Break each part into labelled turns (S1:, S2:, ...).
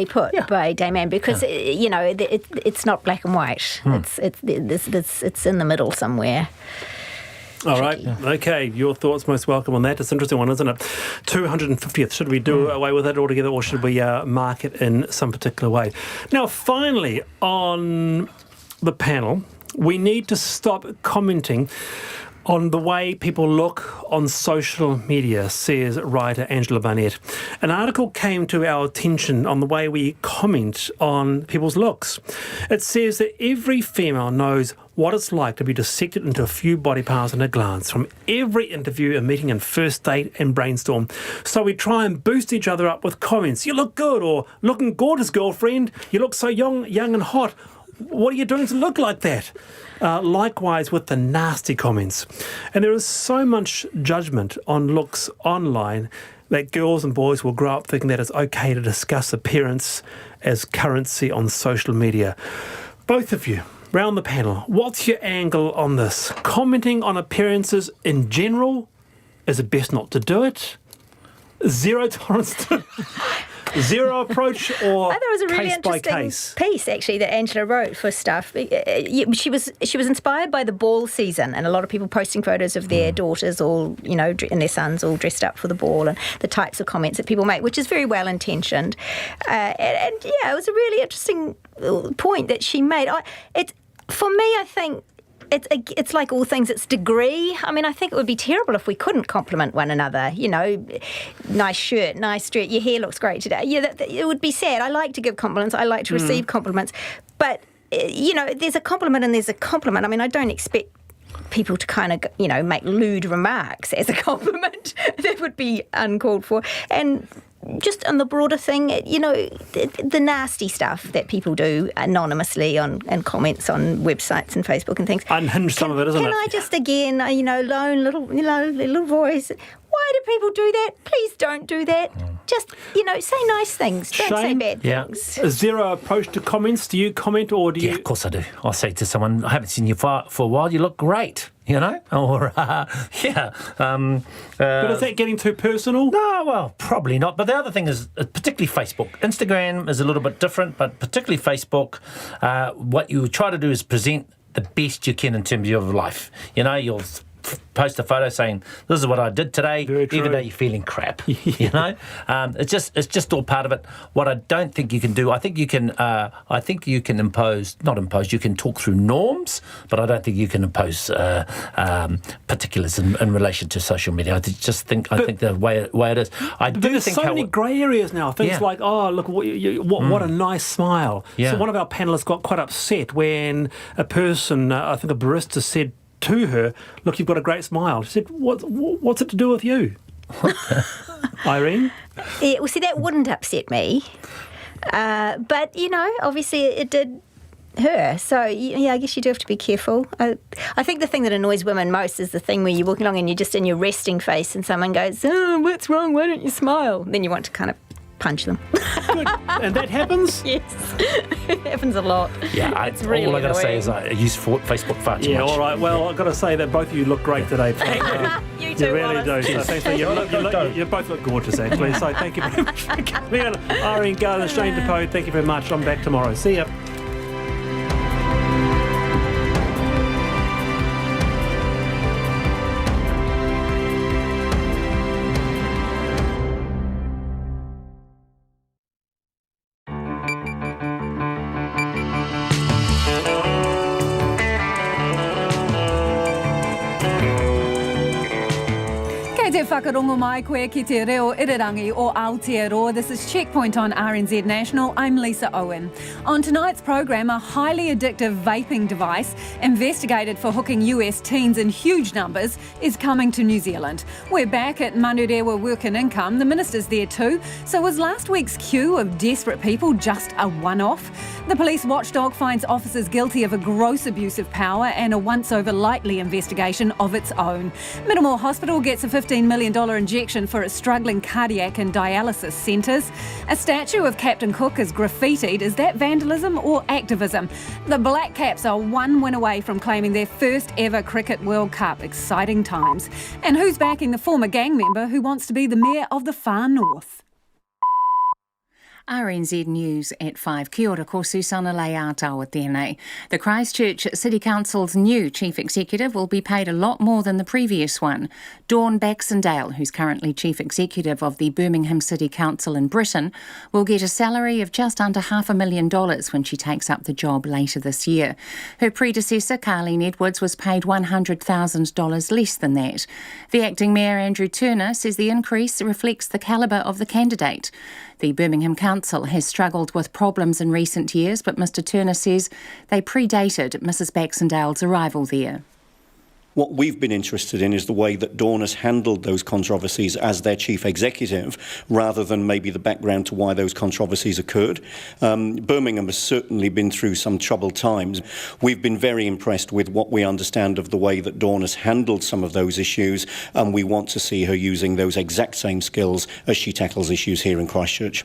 S1: put by Dame Anne because it's not black and white. It's in the middle somewhere.
S2: All right. Okay. Your thoughts most welcome on that. It's an interesting one, isn't it? 250th. Should we do away with it altogether, or should we mark it in some particular way? Now, finally, on the panel, we need to stop commenting on the way people look on social media, says writer Angela Barnett. An article came to our attention on the way we comment on people's looks. It says that every female knows what it's like to be dissected into a few body parts in a glance from every interview, a meeting and first date and brainstorm. So we try and boost each other up with comments. You look good, or looking gorgeous, girlfriend. You look so young and hot. What are you doing to look like that? Likewise with the nasty comments. And there is so much judgment on looks online that girls and boys will grow up thinking that it's okay to discuss appearance as currency on social media. Both of you, round the panel, what's your angle on this? Commenting on appearances in general, is it best not to do it? Zero tolerance to zero approach, or
S1: I thought it was a really interesting piece, actually, that Angela wrote for Stuff. She was inspired by the ball season, and a lot of people posting photos of their daughters all, and their sons all dressed up for the ball, and the types of comments that people make, which is very well intentioned. It was a really interesting point that she made. For me, I think it's like all things, it's degree. I mean, I think it would be terrible if we couldn't compliment one another. Nice shirt, nice dress, your hair looks great today. Yeah, it would be sad. I like to give compliments. I like to receive compliments. But, there's a compliment and there's a compliment. I mean, I don't expect people to kind of, make lewd remarks as a compliment. That would be uncalled for. And just on the broader thing, the nasty stuff that people do anonymously and comments on websites and Facebook and things.
S2: Unhinged some of it, isn't it?
S1: Can I just again, lone little voice? Why do people do that? Please don't do that. Just, say nice things. Don't say bad things.
S2: A zero approach to comments. Do you comment, or do you?
S3: Yeah, of course I do. I say to someone, I haven't seen you for a while. You look great. Or
S2: But is that getting too personal?
S3: No, well, probably not. But the other thing is, particularly Facebook. Instagram is a little bit different, but particularly Facebook, what you try to do is present the best you can in terms of your life. You'll post a photo saying, this is what I did today, even though you're feeling crap. It's just all part of it. What I don't think you can do, I think you can you can talk through norms, but I don't think you can impose particulars in relation to social media. I think the way it is.
S2: There's so many grey areas now. Things like, oh, look, what a nice smile. Yeah. So one of our panellists got quite upset when a person, I think a barista, said to her, look, you've got a great smile. She said, what's it to do with you? Irene?
S1: Yeah, well, see, that wouldn't upset me. But, obviously it did her. So, I guess you do have to be careful. I think the thing that annoys women most is the thing where you're walking along and you're just in your resting face and someone goes, oh, what's wrong? Why don't you smile? Then you want to kind of punch them.
S2: Good. And that happens?
S1: Yes. It happens a lot.
S3: Yeah,
S1: it's really
S3: all I got to say is I use Facebook far too much.
S2: Yeah, all right. Well, I've got to say that both of you look great today.
S1: You too,
S2: you really
S1: Wallace.
S2: do. So thanks for you both look gorgeous, actually. So thank you very much for coming on. Irene Garden, Shane DePoe, thank you very much. I'm back tomorrow. See ya.
S4: Whakarongo mai koe ki te reo irirangi o Aotearoa. This is Checkpoint on RNZ National. I'm Lisa Owen. On tonight's program, a highly addictive vaping device investigated for hooking US teens in huge numbers is coming to New Zealand. We're back at Manurewa Work and Income. The minister's there too. So was last week's queue of desperate people just a one-off? The police watchdog finds officers guilty of a gross abuse of power and a once-over lightly investigation of its own. Middlemore Hospital gets a $15 million injection for its struggling cardiac and dialysis centres. A statue of Captain Cook is graffitied. Is that vandalism or activism? The Black Caps are one win away from claiming their first ever Cricket World Cup. Exciting times. And who's backing the former gang member who wants to be the mayor of the far north?
S5: RNZ News at 5. Kia ora, ko Susana Leata tēnei. The Christchurch City Council's new Chief Executive will be paid a lot more than the previous one. Dawn Baxendale, who's currently Chief Executive of the Birmingham City Council in Britain, will get a salary of just under $500,000 when she takes up the job later this year. Her predecessor, Carleen Edwards, was paid $100,000 less than that. The acting mayor, Andrew Turner, says the increase reflects the calibre of the candidate. The Birmingham Council has struggled with problems in recent years, but Mr Turner says they predated Mrs Baxendale's arrival there.
S6: What we've been interested in is the way that Dawn has handled those controversies as their chief executive, rather than maybe the background to why those controversies occurred. Birmingham has certainly been through some troubled times. We've been very impressed with what we understand of the way that Dawn has handled some of those issues, and we want to see her using those exact same skills as she tackles issues here in Christchurch.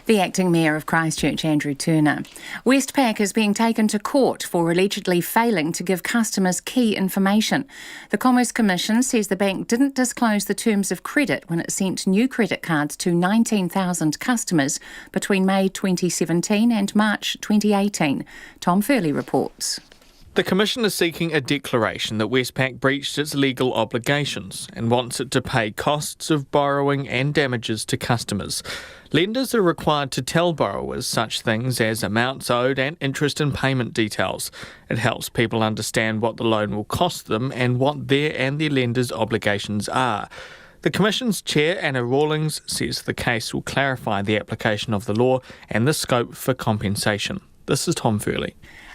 S5: The acting mayor of Christchurch, Andrew Turner. Westpac is being taken to court for allegedly failing to give customers key information. The Commerce Commission says the bank didn't disclose the terms of credit when it sent new credit cards to 19,000 customers between May 2017 and March 2018. Tom Furley reports.
S7: The Commission is seeking a declaration that Westpac breached its legal obligations and wants it to pay costs of borrowing and damages to customers. Lenders are required to tell borrowers such things as amounts owed and interest and payment details. It helps people understand what the loan will cost them and what their and their lenders' obligations are. The Commission's chair, Anna Rawlings, says the case will clarify the application of the law and the scope for compensation. This is Tom Furley.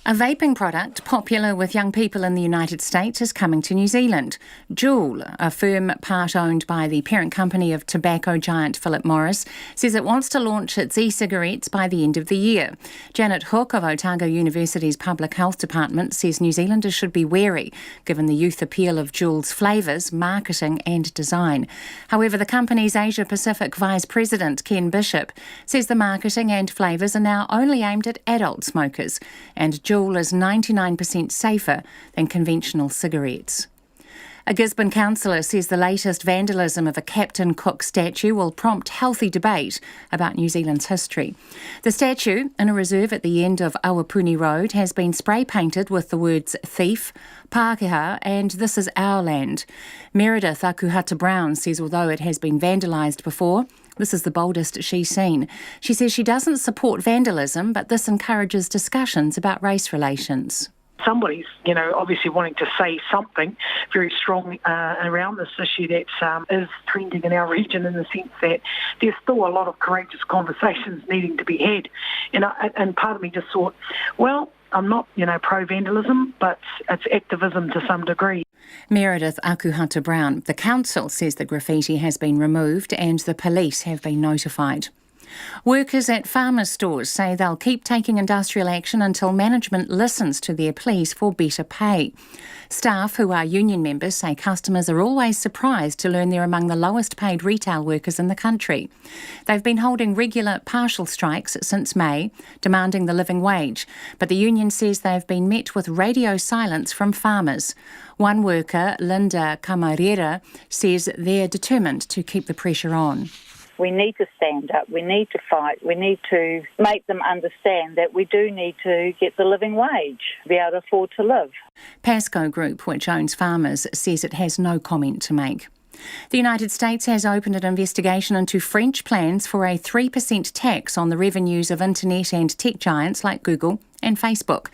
S5: A vaping product popular with young people in the United States is coming to New Zealand. Juul, a firm part-owned by the parent company of tobacco giant Philip Morris, says it wants to launch its e-cigarettes by the end of the year. Janet Hook of Otago University's Public Health Department says New Zealanders should be wary, given the youth appeal of Juul's flavours, marketing and design. However, the company's Asia-Pacific Vice President, Ken Bishop, says the marketing and flavours are now only aimed at adult smokers, and Juul is 99% safer than conventional cigarettes. A Gisborne councillor says the latest vandalism of a Captain Cook statue will prompt healthy debate about New Zealand's history. The statue, in a reserve at the end of Awapuni Road, has been spray-painted with the words thief, Pākehā and this is our land. Meredith Akuhata-Brown says although it has been vandalised before, this is the boldest she's seen. She says she doesn't support vandalism, but this encourages discussions about race relations.
S8: Somebody's, obviously wanting to say something very strong around this issue that is trending in our region, in the sense that there's still a lot of courageous conversations needing to be had. And part of me just thought, well, I'm not, pro-vandalism, but it's activism to some degree.
S5: Meredith Akuhata-Brown. The council says the graffiti has been removed and the police have been notified. Workers at farmers' stores say they'll keep taking industrial action until management listens to their pleas for better pay. Staff who are union members say customers are always surprised to learn they're among the lowest paid retail workers in the country. They've been holding regular partial strikes since May, demanding the living wage, but the union says they've been met with radio silence from farmers. One worker, Linda Camarera, says they're determined to keep the pressure on.
S9: We need to stand up, we need to fight, we need to make them understand that we do need to get the living wage, be able to afford to live.
S5: Pasco Group, which owns farmers, says it has no comment to make. The United States has opened an investigation into French plans for a 3% tax on the revenues of internet and tech giants like Google and Facebook.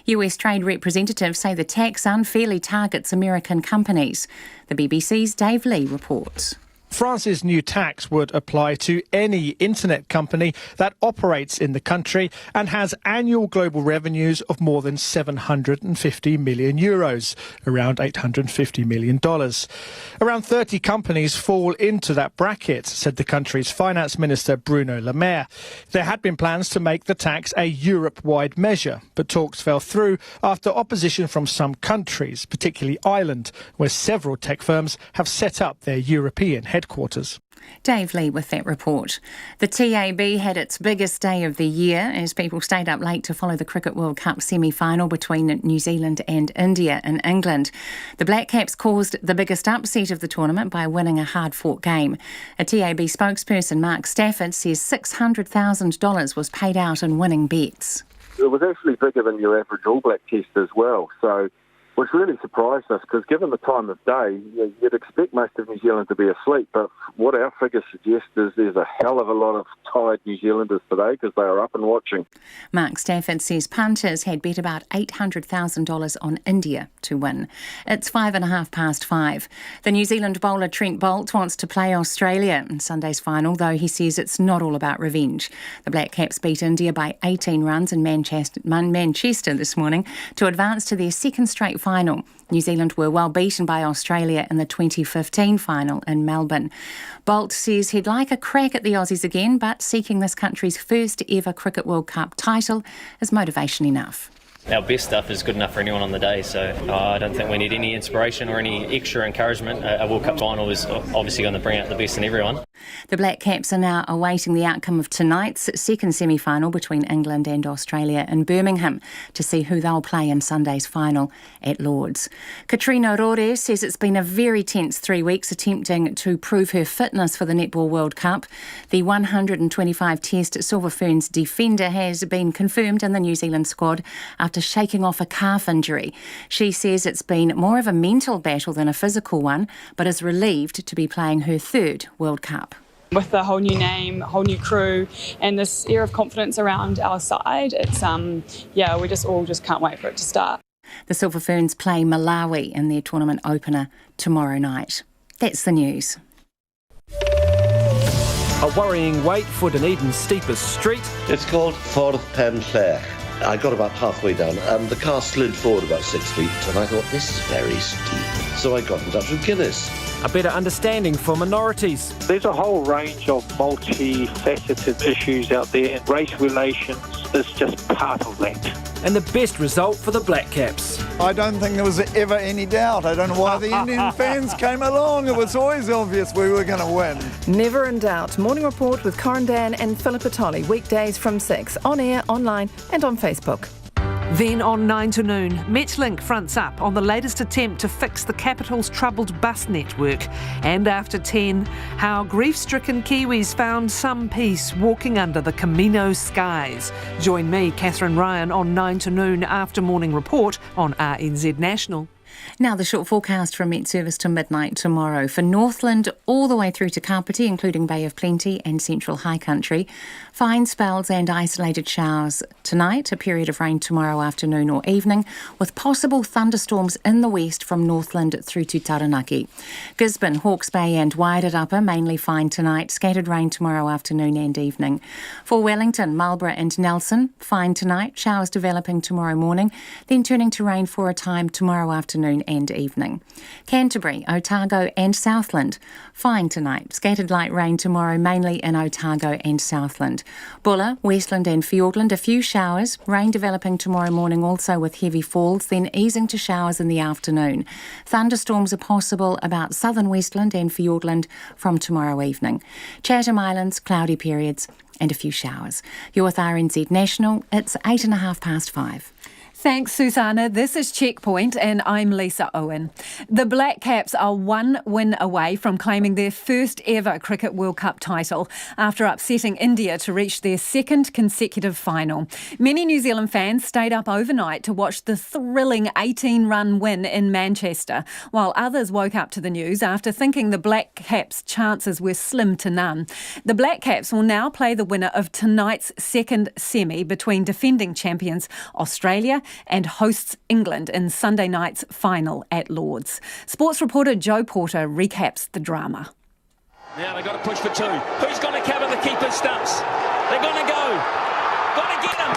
S5: US trade representatives say the tax unfairly targets American companies. The BBC's Dave Lee reports.
S10: France's new tax would apply to any internet company that operates in the country and has annual global revenues of more than 750 million euros, around $850 million. Around 30 companies fall into that bracket, said the country's finance minister Bruno Le Maire. There had been plans to make the tax a Europe-wide measure, but talks fell through after opposition from some countries, particularly Ireland, where several tech firms have set up their European headquarters. headquarters.
S5: Dave Lee with that report. The TAB had its biggest day of the year as people stayed up late to follow the Cricket World Cup semi-final between New Zealand and India in England. The Black Caps caused the biggest upset of the tournament by winning a hard-fought game. A TAB spokesperson, Mark Stafford, says $600,000 was paid out in winning bets.
S11: It was actually bigger than your average All Black test as well, so which really surprised us because given the time of day, you'd expect most of New Zealand to be asleep, but what our figures suggest is there's a hell of a lot of tired New Zealanders today because they are up and watching.
S5: Mark Stafford says punters had bet about $800,000 on India to win. It's 5:05. The New Zealand bowler Trent Boult wants to play Australia in Sunday's final, though he says it's not all about revenge. The Black Caps beat India by 18 runs in Manchester this morning to advance to their second straight final. New Zealand were well beaten by Australia in the 2015 final in Melbourne. Boult says he'd like a crack at the Aussies again, but seeking this country's first ever Cricket World Cup title is motivation enough.
S12: Our best stuff is good enough for anyone on the day, so I don't think we need any inspiration or any extra encouragement. A World Cup final is obviously going to bring out the best in everyone.
S5: The Black Caps are now awaiting the outcome of tonight's second semi-final between England and Australia in Birmingham to see who they'll play in Sunday's final at Lord's. Katrina Rore says it's been a very tense 3 weeks attempting to prove her fitness for the Netball World Cup. The 125-test Silver Ferns defender has been confirmed in the New Zealand squad after shaking off a calf injury. She says it's been more of a mental battle than a physical one, but is relieved to be playing her third World Cup.
S13: With the whole new name, whole new crew, and this air of confidence around our side, it's we just can't wait for it to start.
S5: The Silver Ferns play Malawi in their tournament opener tomorrow night. That's the news.
S14: A worrying wait for Dunedin's steepest street.
S15: It's called Ford Pampleur. I got about halfway down and the car slid forward about 6 feet and I thought, this is very steep. So I got in touch with Guinness.
S14: A better understanding for minorities.
S16: There's a whole range of multifaceted issues out there, and race relations is just part of that.
S14: And the best result for the Black Caps.
S17: I don't think there was ever any doubt. I don't know why the Indian fans came along. It was always obvious we were going to win.
S18: Never in doubt. Morning Report with Corin Dan and Philippa Tolley. Weekdays from 6. On air, online and on Facebook.
S19: Then on 9 to noon, Metlink fronts up on the latest attempt to fix the capital's troubled bus network. And after 10, how grief-stricken Kiwis found some peace walking under the Camino skies. Join me, Catherine Ryan, on 9 to noon after Morning Report on RNZ National.
S5: Now the short forecast from Met Service to midnight tomorrow. For Northland all the way through to Kapiti, including Bay of Plenty and Central High Country. Fine spells and isolated showers tonight, a period of rain tomorrow afternoon or evening, with possible thunderstorms in the west from Northland through to Taranaki. Gisborne, Hawke's Bay and Wairirapa mainly fine tonight, scattered rain tomorrow afternoon and evening. For Wellington, Marlborough and Nelson, fine tonight, showers developing tomorrow morning, then turning to rain for a time tomorrow afternoon and evening. Canterbury, Otago and Southland, fine tonight, scattered light rain tomorrow mainly in Otago and Southland. Bulla, Westland and Fiordland, a few showers, rain developing tomorrow morning also with heavy falls, then easing to showers in the afternoon. Thunderstorms are possible about southern Westland and Fiordland from tomorrow evening. Chatham Islands, cloudy periods and a few showers. You're with RNZ National, it's 5:08.
S4: Thanks, Susanna. This is Checkpoint and I'm Lisa Owen. The Black Caps are one win away from claiming their first ever Cricket World Cup title after upsetting India to reach their second consecutive final. Many New Zealand fans stayed up overnight to watch the thrilling 18-run win in Manchester, while others woke up to the news after thinking the Black Caps' chances were slim to none. The Black Caps will now play the winner of tonight's second semi between defending champions Australia and hosts England in Sunday night's final at Lord's. Sports reporter Joe Porter recaps the drama.
S20: Now they've got to push for two. Who's going to cover the keeper's stumps? They're going to go. Got to get him.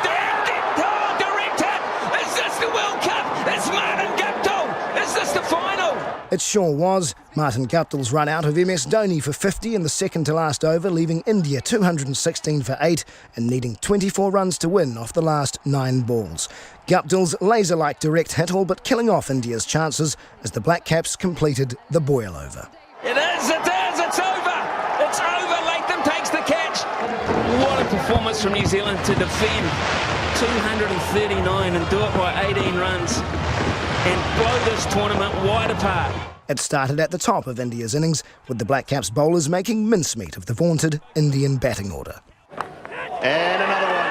S20: Direct hit. Is this the World Cup? It's Martin Guptill. Is this the final?
S21: It sure was. Martin Guptill's run out of MS Dhoni for 50 in the second to last over, leaving India 216 for 8 and needing 24 runs to win off the last 9 balls. Guptill's laser-like direct hit all but killing off India's chances as the Black Caps completed the boil over.
S20: It's over. performance from New Zealand to defend 239 and do it by 18 runs and blow this tournament wide apart.
S21: It started at the top of India's innings, with the Black Caps bowlers making mincemeat of the vaunted Indian batting order.
S3: And another one.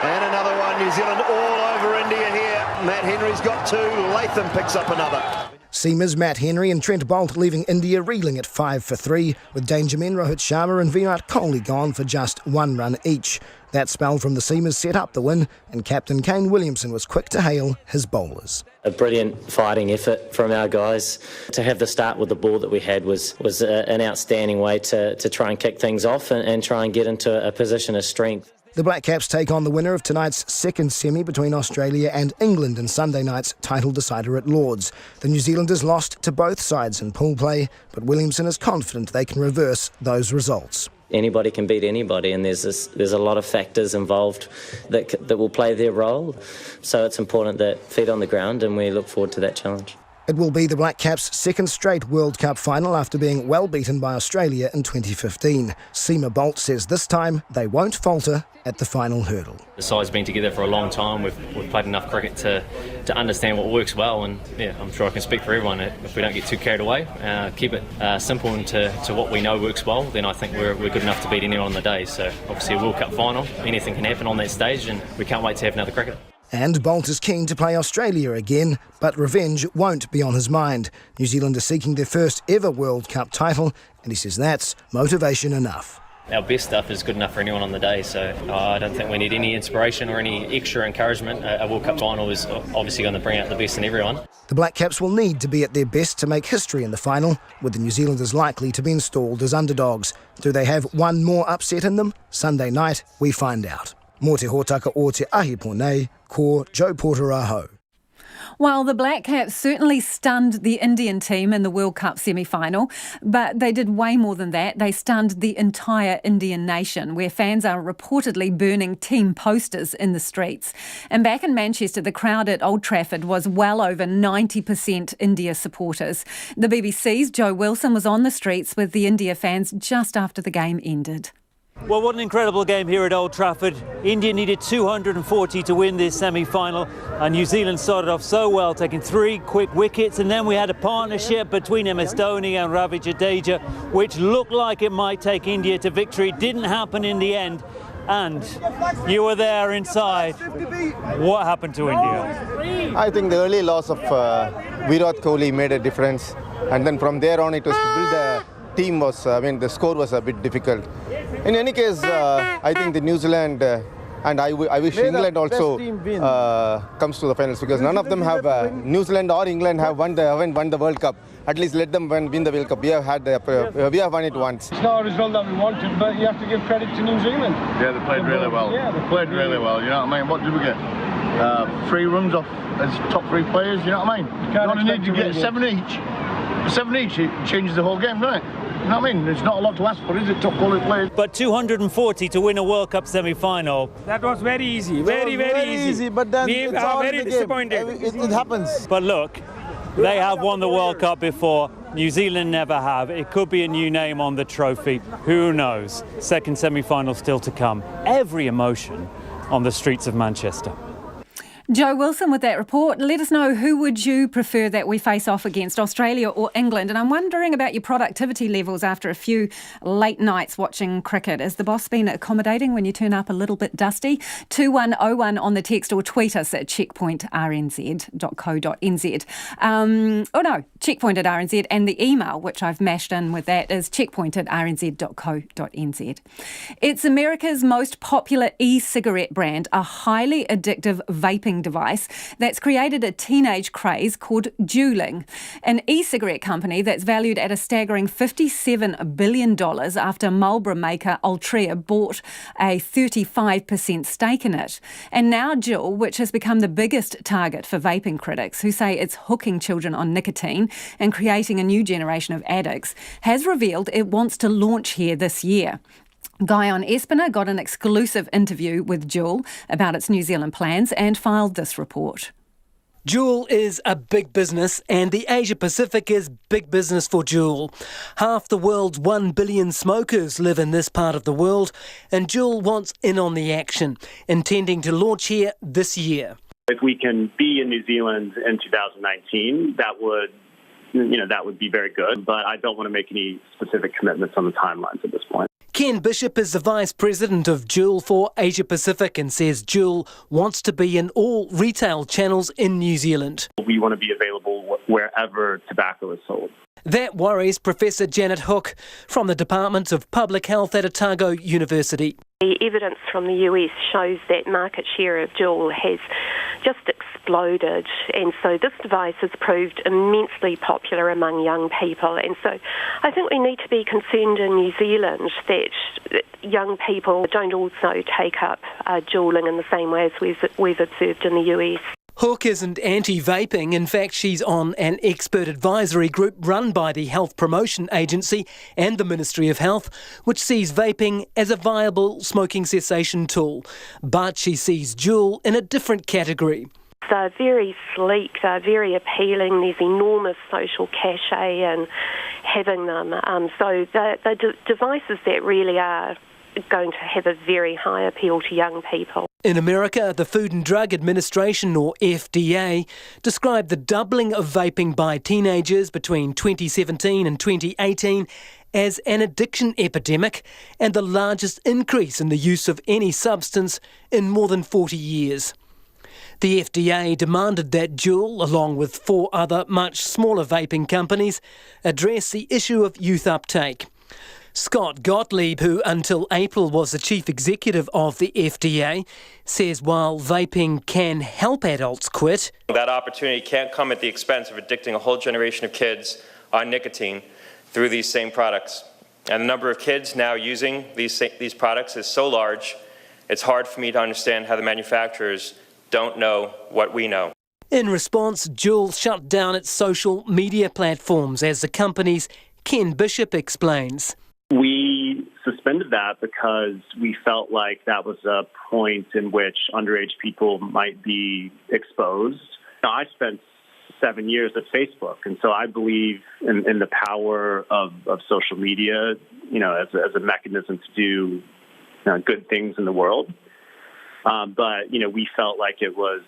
S3: And another one. New Zealand all over India here. Matt Henry's got 2. Latham picks up another.
S21: Seamers Matt Henry and Trent Boult leaving India reeling at 5 for 3, with danger men Rohit Sharma and Virat Kohli gone for just 1 run each. That spell from the Seamers set up the win, and captain Kane Williamson was quick to hail his bowlers.
S22: A brilliant fighting effort from our guys. To have the start with the ball that we had was an outstanding way to try and kick things off and try and get into a position of strength.
S21: The Black Caps take on the winner of tonight's second semi between Australia and England in Sunday night's title decider at Lord's. The New Zealanders lost to both sides in pool play, but Williamson is confident they can reverse those results.
S22: Anybody can beat anybody, and there's a lot of factors involved that will play their role. So it's important that feet on the ground, and we look forward to that challenge.
S21: It will be the Black Caps' second straight World Cup final after being well beaten by Australia in 2015. Seamer Boult says this time they won't falter at the final hurdle.
S12: The side's been together for a long time. We've played enough cricket to understand what works well, and yeah, I'm sure I can speak for everyone. If we don't get too carried away, keep it simple and to what we know works well, then I think we're good enough to beat anyone on the day. So obviously a World Cup final, anything can happen on that stage, and we can't wait to have another cricket.
S21: And Boult is keen to play Australia again, but revenge won't be on his mind. New Zealand are seeking their first ever World Cup title, and he says that's motivation enough.
S12: Our best stuff is good enough for anyone on the day, so I don't think we need any inspiration or any extra encouragement. A World Cup final is obviously going to bring out the best in everyone.
S21: The Black Caps will need to be at their best to make history in the final, with the New Zealanders likely to be installed as underdogs. Do they have one more upset in them? Sunday night, we find out. Mō te hōtaka o te ahi pōnei, ko Joe Porter aho.
S4: Well, the Black Caps certainly stunned the Indian team in the World Cup semi-final, but they did way more than that. They stunned the entire Indian nation, where fans are reportedly burning team posters in the streets. And back in Manchester, the crowd at Old Trafford was well over 90% India supporters. The BBC's Joe Wilson was on the streets with the India fans just after the game ended.
S23: Well, what an incredible game here at Old Trafford. India needed 240 to win this semi-final, and New Zealand started off so well, taking 3 quick wickets, and then we had a partnership between MS Dhoni and Ravi Jadeja, which looked like it might take India to victory. Didn't happen in the end, and you were there inside. What happened to India?
S24: I think the early loss of Virat Kohli made a difference, and then from there on it was to build a team the score was a bit difficult. In any case, I think the New Zealand and I wish England also comes to the finals, because none of them have New Zealand or England haven't won the World Cup. At least let them win the World Cup. We have won it once.
S25: It's not a result that we wanted, but you have to give credit to New Zealand.
S26: Yeah, they played really well.
S25: Yeah,
S26: they played really well. You know what I mean? What did we get? 3 runs off as top 3 players. You know what I mean? You only need to get 7 each. 7 each, it changes the whole game, doesn't it? You know what I mean? There's not a lot to ask for, is it? Top quality players.
S23: But 240 to win a World Cup semi-final.
S25: That was very easy. Very easy.
S24: But then
S25: we are very disappointed.
S24: It happens.
S23: But look, they have won the World Cup before. New Zealand never have. It could be a new name on the trophy. Who knows? Second semi-final still to come. Every emotion on the streets of Manchester.
S4: Joe Wilson with that report. Let us know, who would you prefer that we face off against, Australia or England? And I'm wondering about your productivity levels after a few late nights watching cricket. Has the boss been accommodating when you turn up a little bit dusty? 2101 on the text, or tweet us at checkpointrnz.co.nz. Checkpoint@rnz, and the email, which I've mashed in with that, is checkpoint@rnz.co.nz. It's America's most popular e-cigarette brand, a highly addictive vaping device that's created a teenage craze called Juuling, an e-cigarette company that's valued at a staggering $57 billion after Marlboro maker Altria bought a 35% stake in it. And now Juul, which has become the biggest target for vaping critics, who say it's hooking children on nicotine and creating a new generation of addicts, has revealed it wants to launch here this year. Guyon Espiner got an exclusive interview with Juul about its New Zealand plans and filed this report.
S1: Juul is a big business, and the Asia Pacific is big business for Juul. Half the world's 1 billion smokers live in this part of the world, and Juul wants in on the action, intending to launch here this year.
S2: If we can be in New Zealand in 2019, that would be very good, but I don't want to make any specific commitments on the timelines at this point.
S1: Ken Bishop is the Vice President of Juul for Asia Pacific and says Juul wants to be in all retail channels in New Zealand.
S2: We want to be available wherever tobacco is sold.
S1: That worries Professor Janet Hook from the Department of Public Health at Otago University.
S6: The evidence from the US shows that market share of Juul has just exploded, and so this device has proved immensely popular among young people. And so I think we need to be concerned in New Zealand that young people don't also take up Juuling in the same way as we've observed in the US.
S1: Hook isn't anti-vaping. In fact, she's on an expert advisory group run by the Health Promotion Agency and the Ministry of Health, which sees vaping as a viable smoking cessation tool. But she sees Juul in a different category.
S6: They're very sleek, they're very appealing, there's enormous social cachet in having them. So they're devices that really are going to have a very high appeal to young people.
S1: In America, the Food and Drug Administration, or FDA, described the doubling of vaping by teenagers between 2017 and 2018 as an addiction epidemic and the largest increase in the use of any substance in more than 40 years. The FDA demanded that Juul, along with 4 other much smaller vaping companies, address the issue of youth uptake. Scott Gottlieb, who until April was the chief executive of the FDA, says while vaping can help adults quit,
S7: that opportunity can't come at the expense of addicting a whole generation of kids on nicotine through these same products. And the number of kids now using these products is so large, it's hard for me to understand how the manufacturers don't know what we know.
S1: In response, Juul shut down its social media platforms, as the company's Ken Bishop explains.
S2: We suspended that because we felt like that was a point in which underage people might be exposed. I spent 7 years at Facebook, and so I believe in the power of social media, as a mechanism to do good things in the world. But we felt like it was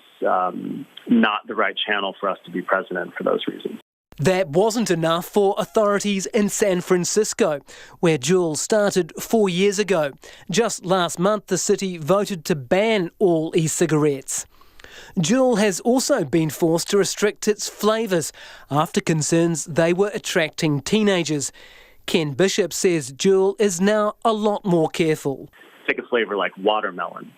S2: not the right channel for us to be present in for those reasons.
S1: That wasn't enough for authorities in San Francisco, where Juul started 4 years ago. Just last month, the city voted to ban all e-cigarettes. Juul has also been forced to restrict its flavours after concerns they were attracting teenagers. Ken Bishop says Juul is now a lot more careful.
S2: Take a flavour like watermelon.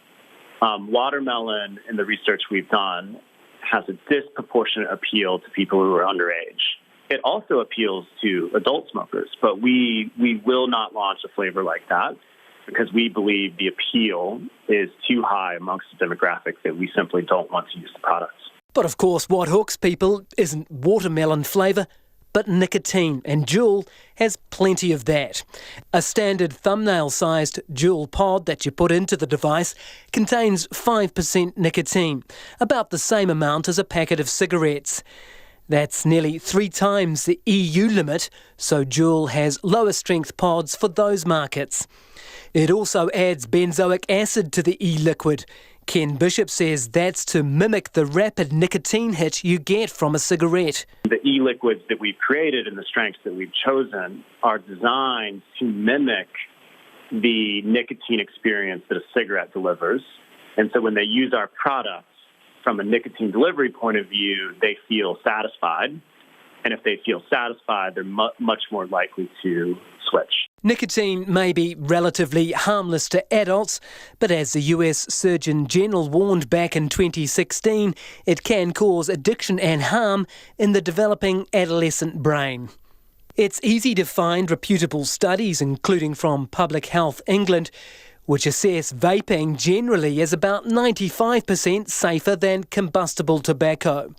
S2: Watermelon, in the research we've done, has a disproportionate appeal to people who are underage. It also appeals to adult smokers, but we will not launch a flavor like that because we believe the appeal is too high amongst the demographics that we simply don't want to use the products.
S1: But of course, what hooks people isn't watermelon flavour, but nicotine, and Juul has plenty of that. A standard thumbnail-sized Juul pod that you put into the device contains 5% nicotine, about the same amount as a packet of cigarettes. That's nearly 3 times the EU limit, so Juul has lower strength pods for those markets. It also adds benzoic acid to the e-liquid. Ken Bishop says that's to mimic the rapid nicotine hit you get from a cigarette.
S2: The e-liquids that we've created and the strengths that we've chosen are designed to mimic the nicotine experience that a cigarette delivers. And so when they use our products from a nicotine delivery point of view, they feel satisfied. And if they feel satisfied, they're much more likely to switch.
S1: Nicotine may be relatively harmless to adults, but as the US Surgeon General warned back in 2016, it can cause addiction and harm in the developing adolescent brain. It's easy to find reputable studies, including from Public Health England, which assess vaping generally as about 95% safer than combustible tobacco.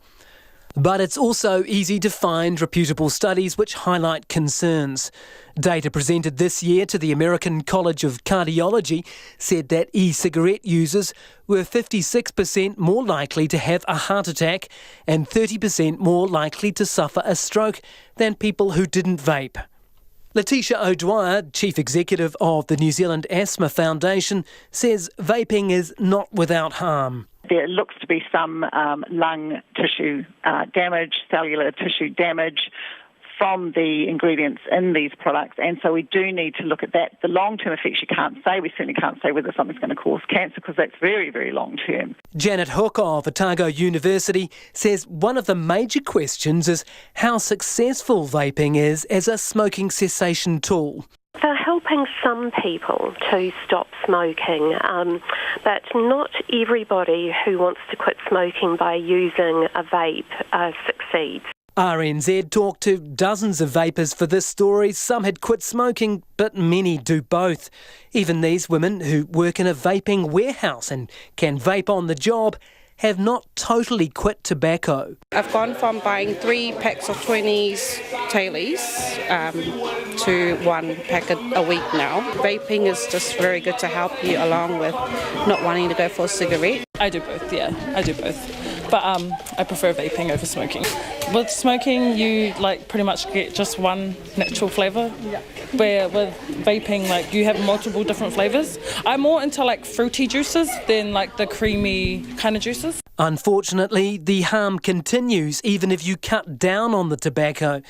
S1: But it's also easy to find reputable studies which highlight concerns. Data presented this year to the American College of Cardiology said that e-cigarette users were 56% more likely to have a heart attack and 30% more likely to suffer a stroke than people who didn't vape. Letitia O'Dwyer, Chief Executive of the New Zealand Asthma Foundation, says vaping is not without harm.
S8: There looks to be some lung tissue damage, cellular tissue damage from the ingredients in these products, and so we do need to look at that. The long-term effects you can't say. We certainly can't say whether something's going to cause cancer because that's very, very long-term.
S1: Janet Hook of Otago University says one of the major questions is how successful vaping is as a smoking cessation tool.
S6: They're helping some people to stop smoking, but not everybody who wants to quit smoking by using a vape succeeds.
S1: RNZ talked to dozens of vapers for this story. Some had quit smoking, but many do both. Even these women who work in a vaping warehouse and can vape on the job have not totally quit tobacco.
S9: I've gone from buying 3 packs of 20s tailies to 1 pack a week now. Vaping is just very good to help you along with not wanting to go for a cigarette.
S10: I do both, yeah, I do both. But I prefer vaping over smoking. With smoking, you pretty much get just one natural flavour. Yeah. Where with vaping, you have multiple different flavours. I'm more into fruity juices than the creamy kind of juices.
S1: Unfortunately, the harm continues even if you cut down on the tobacco.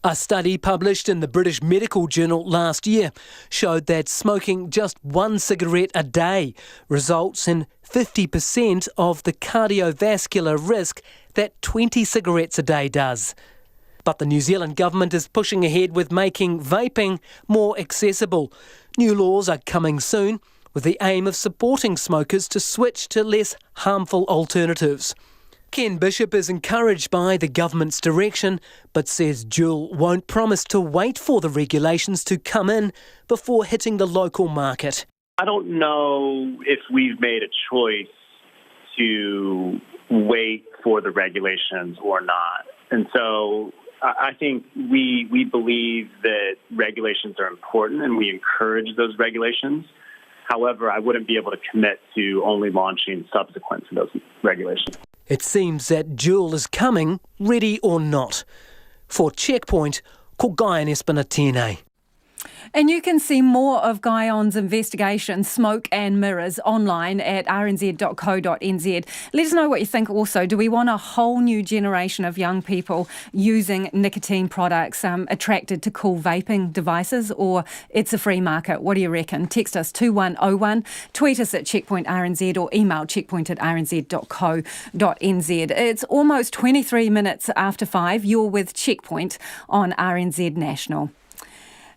S1: A study published in the British Medical Journal last year showed that smoking just 1 cigarette a day results in 50% of the cardiovascular risk that 20 cigarettes a day does. But the New Zealand government is pushing ahead with making vaping more accessible. New laws are coming soon with the aim of supporting smokers to switch to less harmful alternatives. Ken Bishop is encouraged by the government's direction, but says Juul won't promise to wait for the regulations to come in before hitting the local market.
S2: I don't know if we've made a choice to wait for the regulations or not. And so I think we believe that regulations are important and we encourage those regulations. However, I wouldn't be able to commit to only launching subsequent to those regulations.
S1: It seems that Juul is coming, ready or not. For Checkpoint, ko Guyon Espinatine.
S4: And you can see more of Guyon's investigation, Smoke and Mirrors, online at rnz.co.nz. Let us know what you think also. Do we want a whole new generation of young people using nicotine products attracted to cool vaping devices, or it's a free market? What do you reckon? Text us 2101, tweet us at Checkpoint RNZ or email checkpoint@rnz.co.nz. It's almost 23 minutes after 5. You're with Checkpoint on RNZ National.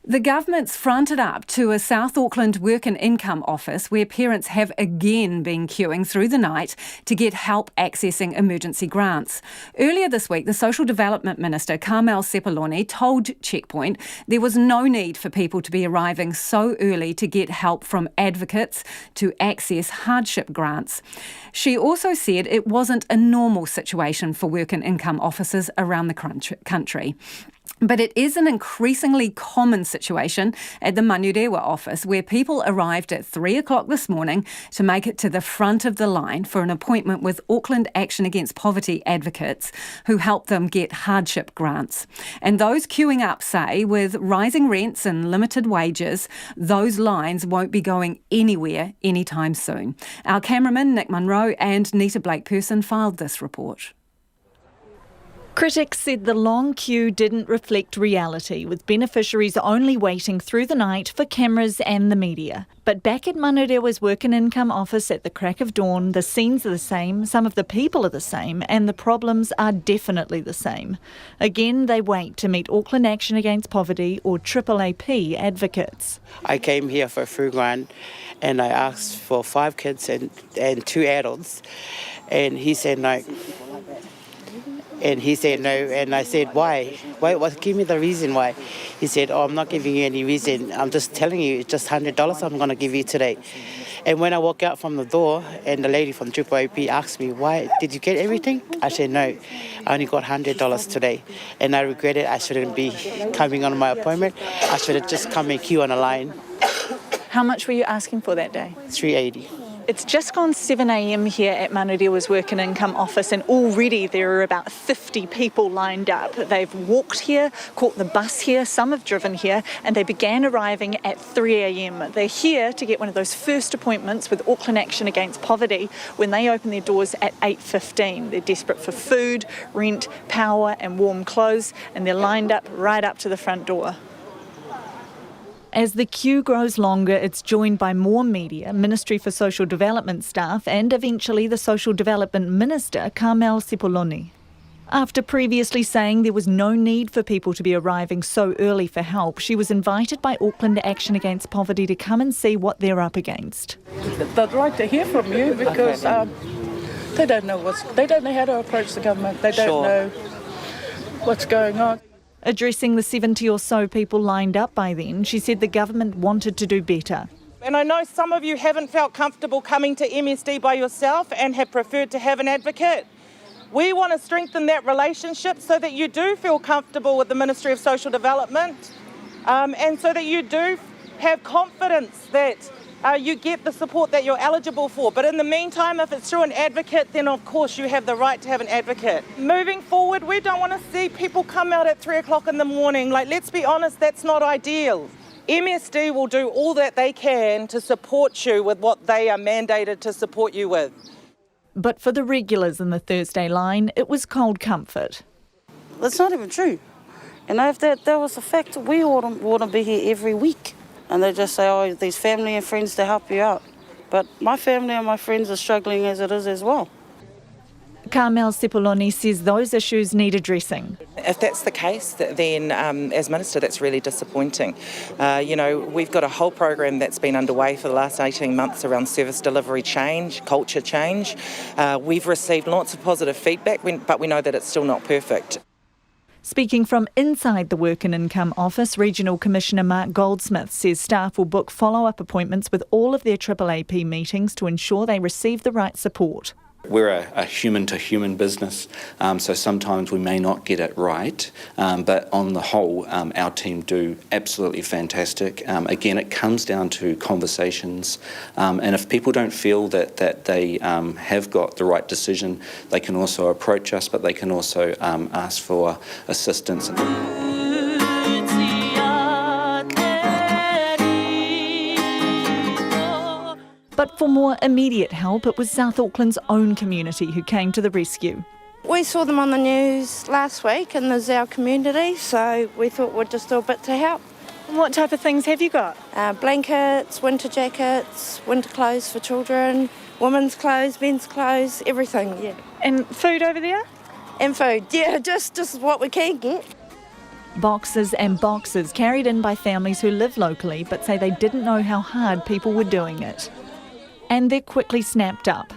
S4: The government's fronted up to a South Auckland Work and Income office where parents have again been queuing through the night to get help accessing emergency grants. Earlier this week, the Social Development Minister, Carmel Sepuloni, told Checkpoint there was no need for people to be arriving so early to get help from advocates to access hardship grants. She also said it wasn't a normal situation for work and income officers around the country. But it is an increasingly common situation at the Manurewa office where people arrived at 3 o'clock this morning to make it to the front of the line for an appointment with Auckland Action Against Poverty advocates who help them get hardship grants. And those queuing up say with rising rents and limited wages, those lines won't be going anywhere anytime soon. Our cameraman Nick Munro and Nita Blake-Person filed this report.
S11: Critics said the long queue didn't reflect reality, with beneficiaries only waiting through the night for cameras and the media. But back at Manurewa's Work and Income office at the crack of dawn, the scenes are the same, some of the people are the same, and the problems are definitely the same. Again, they wait to meet Auckland Action Against Poverty or AAAP advocates.
S13: I came here for a free grant and I asked for 5 kids and 2 adults, and he said no. And he said no, and I said, why? Give me the reason why. He said, I'm not giving you any reason. I'm just telling you, it's just $100 I'm going to give you today. And when I walk out from the door and the lady from AAAP asked me, why, did you get everything? I said, no, I only got $100 today. And I regret it. I shouldn't be coming on my appointment. I should have just come and queue on a line.
S11: How much were you asking for that day?
S13: $3.80.
S11: It's just gone 7 a.m. here at Mayoral Work and Income Office, and already there are about 50 people lined up. They've walked here, caught the bus here, some have driven here, and they began arriving at 3 a.m. They're here to get one of those first appointments with Auckland Action Against Poverty when they open their doors at 8:15. They're desperate for food, rent, power and warm clothes, and they're lined up right up to the front door. As the queue grows longer, it's joined by more media, Ministry for Social Development staff and eventually the Social Development Minister, Carmel Sepuloni. After previously saying there was no need for people to be arriving so early for help, she was invited by Auckland Action Against Poverty to come and see what they're up against.
S10: They'd like to hear from you because they don't know how to approach the government. They don't know what's going on.
S11: Addressing the 70 or so people lined up by then, she said the government wanted to do better.
S14: And I know some of you haven't felt comfortable coming to MSD by yourself and have preferred to have an advocate. We want to strengthen that relationship so that you do feel comfortable with the Ministry of Social Development and so that you do have confidence that you get the support that you're eligible for. But in the meantime, if it's through an advocate, then of course you have the right to have an advocate. Moving forward, we don't want to see people come out at 3 o'clock in the morning. Let's be honest, that's not ideal. MSD will do all that they can to support you with what they are mandated to support you with.
S11: But for the regulars in the Thursday line, it was cold comfort.
S15: That's not even true. And if that was a fact, we wouldn't be here every week. And they just say, oh, these family and friends to help you out. But my family and my friends are struggling as it is as well.
S11: Carmel Sepuloni says those issues need addressing.
S16: If that's the case, then as Minister, that's really disappointing. We've got a whole program that's been underway for the last 18 months around service delivery change, culture change. We've received lots of positive feedback, but we know that it's still not perfect.
S11: Speaking from inside the Work and Income Office, Regional Commissioner Mark Goldsmith says staff will book follow-up appointments with all of their AAAP meetings to ensure they receive the right support.
S17: We're a human-to-human business, so sometimes we may not get it right, but on the whole, our team do absolutely fantastic. Again, it comes down to conversations, and if people don't feel that they have got the right decision, they can also approach us, but they can also ask for assistance.
S11: But for more immediate help, it was South Auckland's own community who came to the rescue.
S15: We saw them on the news last week and there's our community, so we thought we'd just do a bit to help.
S11: And what type of things have you got?
S15: Blankets, winter jackets, winter clothes for children, women's clothes, men's clothes, everything, yeah.
S11: And food over there?
S15: And food, yeah, just what we can get.
S11: Boxes and boxes carried in by families who live locally but say they didn't know how hard people were doing it. And they're quickly snapped up.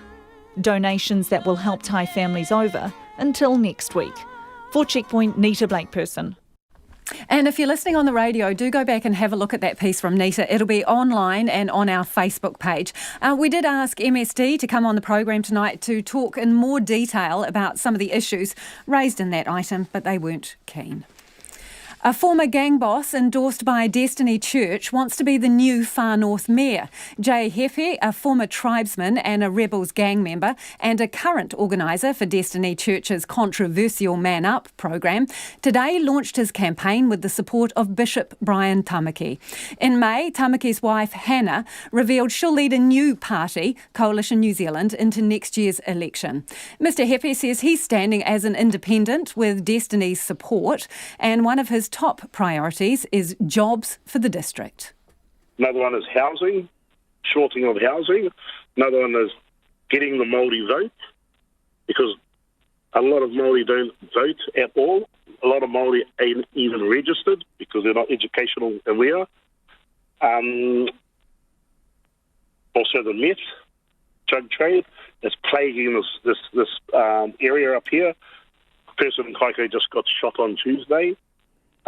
S11: Donations that will help tie families over until next week. For Checkpoint, Nita Blakeperson.
S4: And if you're listening on the radio, do go back and have a look at that piece from Nita. It'll be online and on our Facebook page. We did ask MSD to come on the program tonight to talk in more detail about some of the issues raised in that item, but they weren't keen. A former gang boss endorsed by Destiny Church wants to be the new Far North Mayor. Jay Hefe, a former tribesman and a Rebels gang member and a current organiser for Destiny Church's controversial Man Up program, today launched his campaign with the support of Bishop Brian Tamaki. In May, Tamaki's wife Hannah revealed she'll lead a new party, Coalition New Zealand, into next year's election. Mr Hefe says he's standing as an independent with Destiny's support, and one of his top priorities is jobs for the district.
S18: Another one is housing, shorting of housing. Another one is getting the Māori vote, because a lot of Māori don't vote at all. A lot of Māori ain't even registered because they're not educational aware. Also the meth, drug trade, is plaguing this area up here. A person in Kaiko just got shot on Tuesday.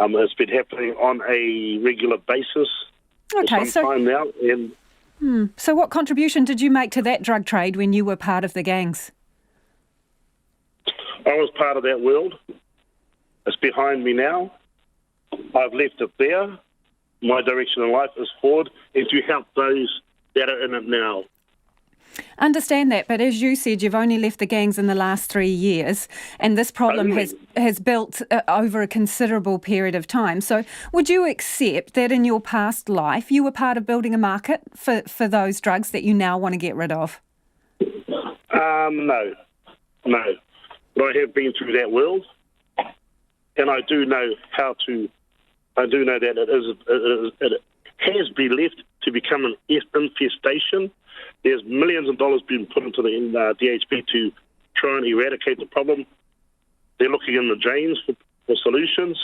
S18: It's been happening on a regular basis for some time now. And
S4: So what contribution did you make to that drug trade when you were part of the gangs?
S18: I was part of that world. It's behind me now. I've left it there. My direction in life is forward and to help those that are in it now.
S4: Understand that, but as you said, you've only left the gangs in the last 3 years, and this problem has built over a considerable period of time. So would you accept that in your past life you were part of building a market for those drugs that you now want to get rid of?
S18: No. But I have been through that world, and I do know I do know that it has been left to become an infestation. There's millions of dollars being put into the DHP to try and eradicate the problem. They're looking in the drains for solutions.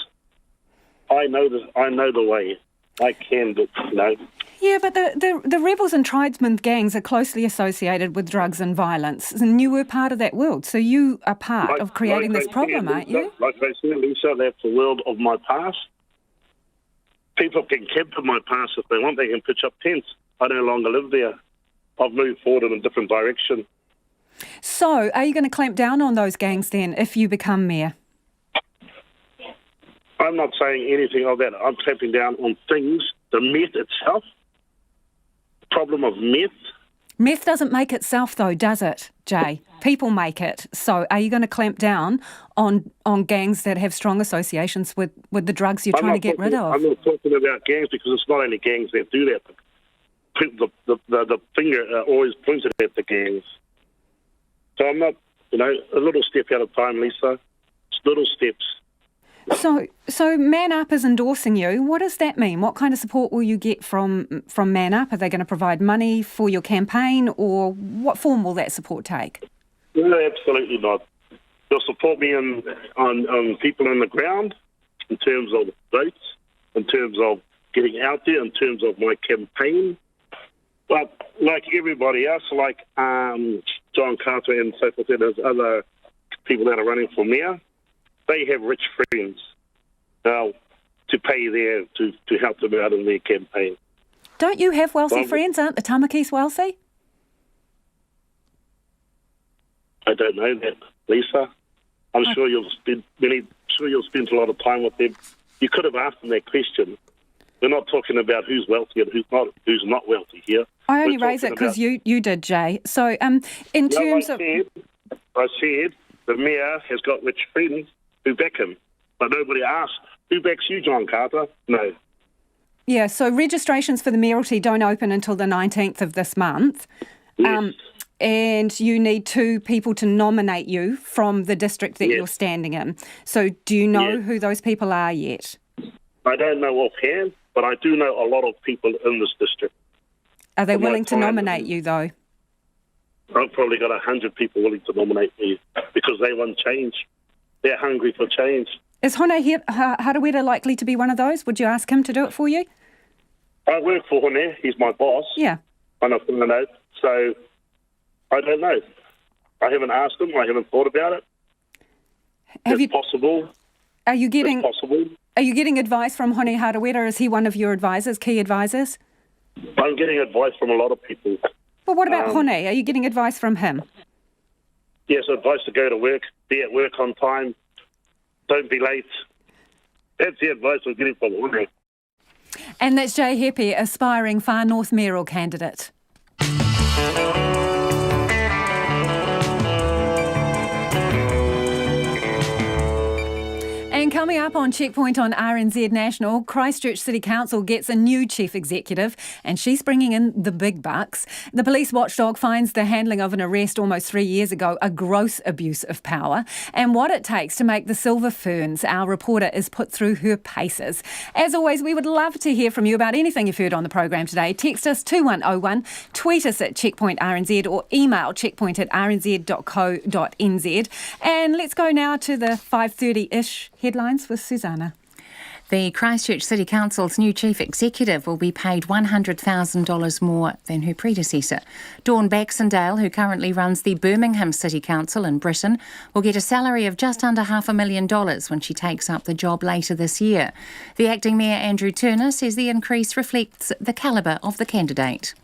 S18: I know this. I know the way. I can do it.
S4: Yeah, but the rebels and tribesmen gangs are closely associated with drugs and violence, and you were part of that world, so you are part of creating this problem, aren't you?
S18: Like I said, Lisa, that's the world of my past. People can camp in my past if they want. They can pitch up tents. I no longer live there. I've moved forward in a different direction.
S4: So, are you going to clamp down on those gangs then if you become mayor?
S18: I'm not saying anything of that. I'm clamping down on things, the meth itself, the problem of meth.
S4: Meth doesn't make itself though, does it, Jay? People make it. So are you going to clamp down on gangs that have strong associations with the drugs you're trying to get rid of?
S18: I'm not talking about gangs because it's not only gangs that do that. The finger always pointed at the gangs. So I'm not, a little step at a time, Lisa. It's little steps.
S4: So Man Up is endorsing you. What does that mean? What kind of support will you get from Man Up? Are they going to provide money for your campaign, or what form will that support take?
S18: No, absolutely not. They'll support me on people on the ground in terms of votes, in terms of getting out there, in terms of my campaign. But like everybody else, like John Carter and so forth, and there's other people that are running for mayor, they have rich friends now to pay to help them out in their campaign.
S4: Don't you have wealthy friends? Aren't the Tamakis wealthy?
S18: I don't know that, Lisa. I'm sure you'll spend a lot of time with them. You could have asked them that question. We're not talking about who's wealthy and who's not wealthy here.
S4: I only raise it because you did, Jay. So in terms of...
S18: I said the mayor has got rich friends who back him. But nobody asked, who backs you, John Carter? No.
S4: Yeah, so registrations for the mayoralty don't open until the 19th of this month.
S18: Yes.
S4: And you need 2 people to nominate you from the district that you're standing in. So do you know who those people are yet?
S18: I don't know offhand, but I do know a lot of people in this district.
S4: Are they willing to nominate you, though?
S18: I've probably got 100 people willing to nominate me because they want change. They're hungry for change.
S4: Is Hone Harawira likely to be one of those? Would you ask him to do it for you?
S18: I work for Hone. He's my boss.
S4: Yeah.
S18: On a note. So I don't know. I haven't asked him. I haven't thought about it. It's possible.
S4: Are you getting...
S18: It's possible.
S4: Are you getting advice from Hone Harawira? Is he one of your advisors, key advisors?
S18: I'm getting advice from a lot of people.
S4: But what about Hone? Are you getting advice from him?
S18: Yes, advice to go to work, be at work on time, don't be late. That's the advice I'm getting from Hone.
S4: And that's Jay Hepe, aspiring Far North mayoral candidate. And coming up on Checkpoint on RNZ National, Christchurch City Council gets a new chief executive and she's bringing in the big bucks. The police watchdog finds the handling of an arrest almost 3 years ago a gross abuse of power and what it takes to make the silver ferns. Our reporter is put through her paces. As always, we would love to hear from you about anything you've heard on the program today. Text us 2101, tweet us at Checkpoint RNZ or email checkpoint@rnz.co.nz. And let's go now to the 5:30-ish headlines with Susanna.
S3: The Christchurch City Council's new chief executive will be paid $100,000 more than her predecessor. Dawn Baxendale, who currently runs the Birmingham City Council in Britain, will get a salary of just under $500,000 when she takes up the job later this year. The acting mayor, Andrew Turner, says the increase reflects the calibre of the candidate.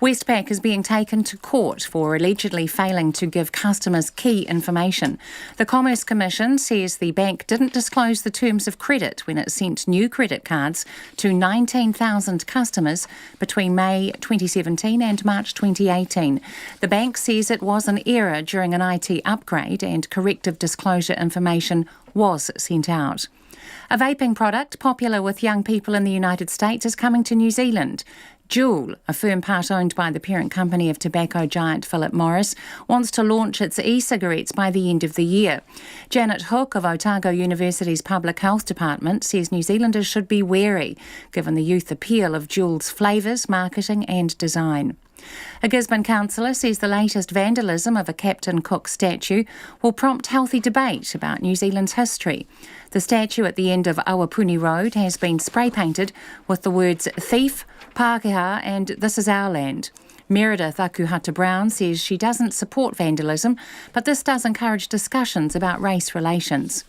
S3: Westpac is being taken to court for allegedly failing to give customers key information. The Commerce Commission says the bank didn't disclose the terms of credit when it sent new credit cards to 19,000 customers between May 2017 and March 2018. The bank says it was an error during an IT upgrade and corrective disclosure information was sent out. A vaping product popular with young people in the United States is coming to New Zealand. Juul, a firm part-owned by the parent company of tobacco giant Philip Morris, wants to launch its e-cigarettes by the end of the year. Janet Hook of Otago University's Public Health Department says New Zealanders should be wary, given the youth appeal of Juul's flavours, marketing and design. A Gisborne councillor says the latest vandalism of a Captain Cook statue will prompt healthy debate about New Zealand's history. The statue at the end of Awapuni Road has been spray-painted with the words thief, Pākehā and this is our land. Meredith Akuhata-Brown says she doesn't support vandalism, but this does encourage discussions about race relations.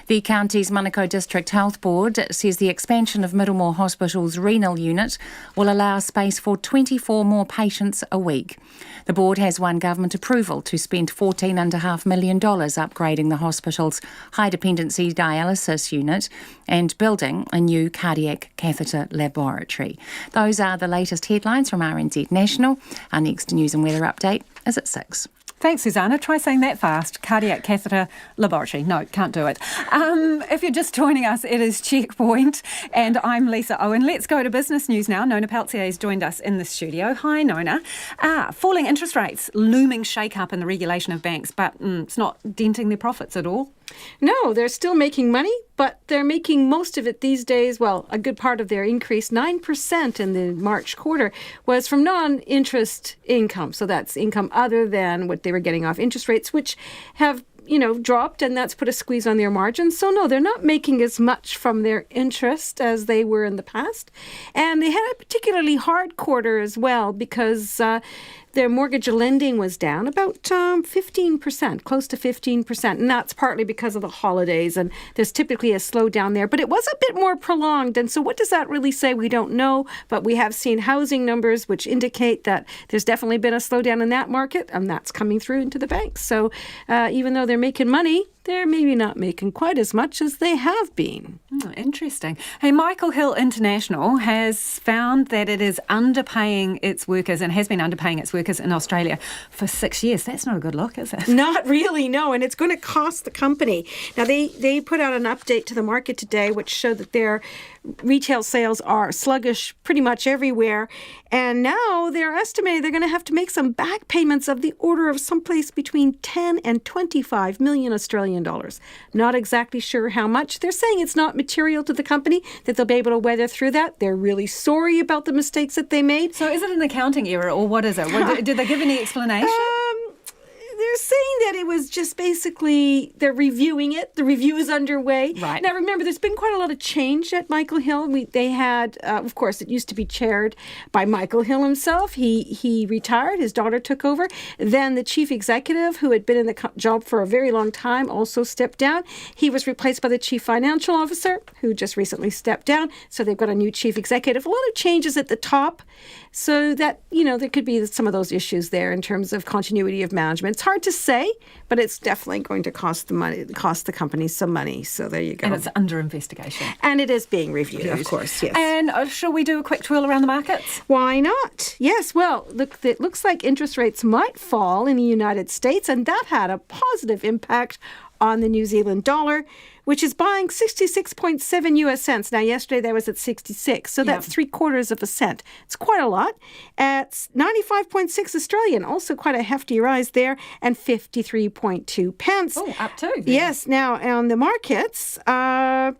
S3: The county's Manukau District Health Board says the expansion of Middlemore Hospital's renal unit will allow space for 24 more patients a week. The board has won government approval to spend $14.5 million upgrading the hospital's high-dependency dialysis unit and building a new cardiac catheter laboratory. Those are the latest headlines from RNZ National. Our next news and weather update is at 6.
S4: Thanks, Susanna. Try saying that fast. Cardiac catheter laboratory. No, can't do it. If you're just joining us, it is Checkpoint, and I'm Lisa Owen. Let's go to business news now. Nona Peltier has joined us in the studio. Hi, Nona. Falling interest rates, looming shake-up in the regulation of banks, but it's not denting their profits at all.
S5: No, they're still making money, but they're making most of it these days. Well, a good part of their increase, 9% in the March quarter, was from non-interest income. So that's income other than what they were getting off interest rates, which have dropped, and that's put a squeeze on their margins. So no, they're not making as much from their interest as they were in the past. And they had a particularly hard quarter as well because their mortgage lending was down about 15%, close to 15%. And that's partly because of the holidays. And there's typically a slowdown there. But it was a bit more prolonged. And so what does that really say? We don't know. But we have seen housing numbers which indicate that there's definitely been a slowdown in that market. And that's coming through into the banks. So even though they're making money, they're maybe not making quite as much as they have been.
S4: Interesting. Hey, Michael Hill International has found that it is underpaying its workers and has been underpaying its workers in Australia for 6 years. That's not a good look, is it?
S5: Not really, no. And it's going to cost the company. Now, they put out an update to the market today which showed that their retail sales are sluggish pretty much everywhere. And now they're estimating they're going to have to make some back payments of the order of someplace between 10 and 25 million Australian dollars. Not exactly sure how much. They're saying it's not material to the company, that they'll be able to weather through that. They're really sorry about the mistakes that they made.
S4: So is it an accounting error or what is it? Did they give any explanation?
S5: They're saying that it was just basically they're reviewing it. The review is underway.
S4: Right.
S5: Now, remember, there's been quite a lot of change at Michael Hill. They had, of course, it used to be chaired by Michael Hill himself. He retired. His daughter took over. Then the chief executive, who had been in the job for a very long time, also stepped down. He was replaced by the chief financial officer, who just recently stepped down. So they've got a new chief executive. A lot of changes at the top. So that, there could be some of those issues there in terms of continuity of management. It's hard to say, but it's definitely going to cost the company some money. So there you go.
S4: And it's under investigation.
S5: And it is being reviewed, of course, yes.
S4: And shall we do a quick twirl around the markets?
S5: Why not? Yes, well, look, it looks like interest rates might fall in the United States, and that had a positive impact on the New Zealand dollar, which is buying 66.7 US cents. Now, yesterday that was at 66, so that's 3/4 cent. It's quite a lot. It's 95.6 Australian, also quite a hefty rise there, and 53.2 pence.
S4: Oh, up too. Then.
S5: Yes. Now, on the markets, I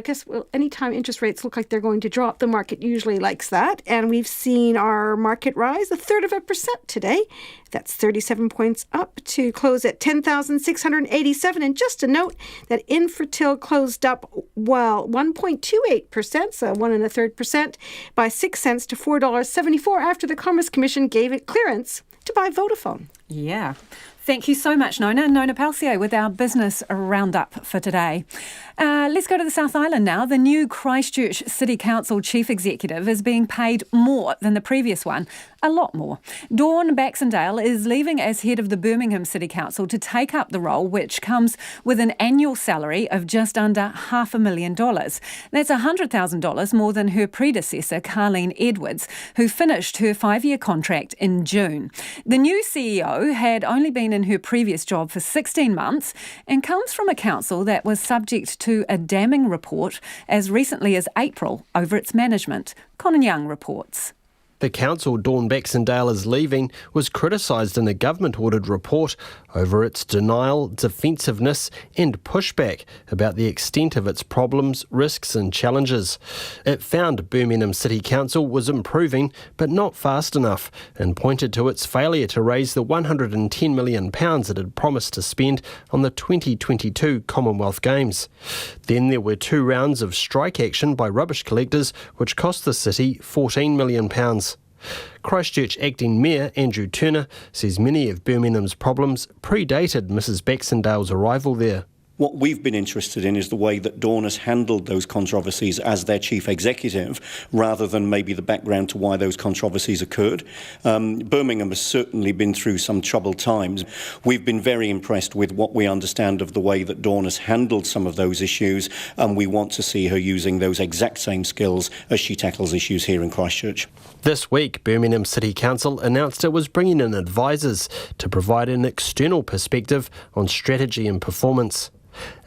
S5: guess anytime interest rates look like they're going to drop, the market usually likes that. And we've seen our market rise 1/3% today. That's 37 points up to close at 10,687. And just a note that Infratil closed up, 1.28%, so 1 1/3%, by 6 cents to $4.74 after the Commerce Commission gave it clearance to buy Vodafone.
S4: Yeah. Thank you so much, Nona. Nona Palcier with our business roundup for today. Let's go to the South Island now. The new Christchurch City Council Chief Executive is being paid more than the previous one, a lot more. Dawn Baxendale is leaving as head of the Birmingham City Council to take up the role, which comes with an annual salary of just under $500,000. That's $100,000 more than her predecessor, Carleen Edwards, who finished her 5-year contract in June. The new CEO had only been in her previous job for 16 months and comes from a council that was subject to a damning report as recently as April over its management. Conan Young reports.
S12: The council Dawn Baxendale is leaving was criticised in a government-ordered report over its denial, defensiveness and pushback about the extent of its problems, risks and challenges. It found Birmingham City Council was improving but not fast enough and pointed to its failure to raise the £110 million it had promised to spend on the 2022 Commonwealth Games. Then there were 2 rounds of strike action by rubbish collectors which cost the city £14 million. Christchurch Acting Mayor Andrew Turner says many of Birmingham's problems predated Mrs Baxendale's arrival there.
S19: What we've been interested in is the way that Dawn has handled those controversies as their chief executive, rather than maybe the background to why those controversies occurred. Birmingham has certainly been through some troubled times. We've been very impressed with what we understand of the way that Dawn has handled some of those issues, and we want to see her using those exact same skills as she tackles issues here in Christchurch.
S12: This week, Birmingham City Council announced it was bringing in advisors to provide an external perspective on strategy and performance.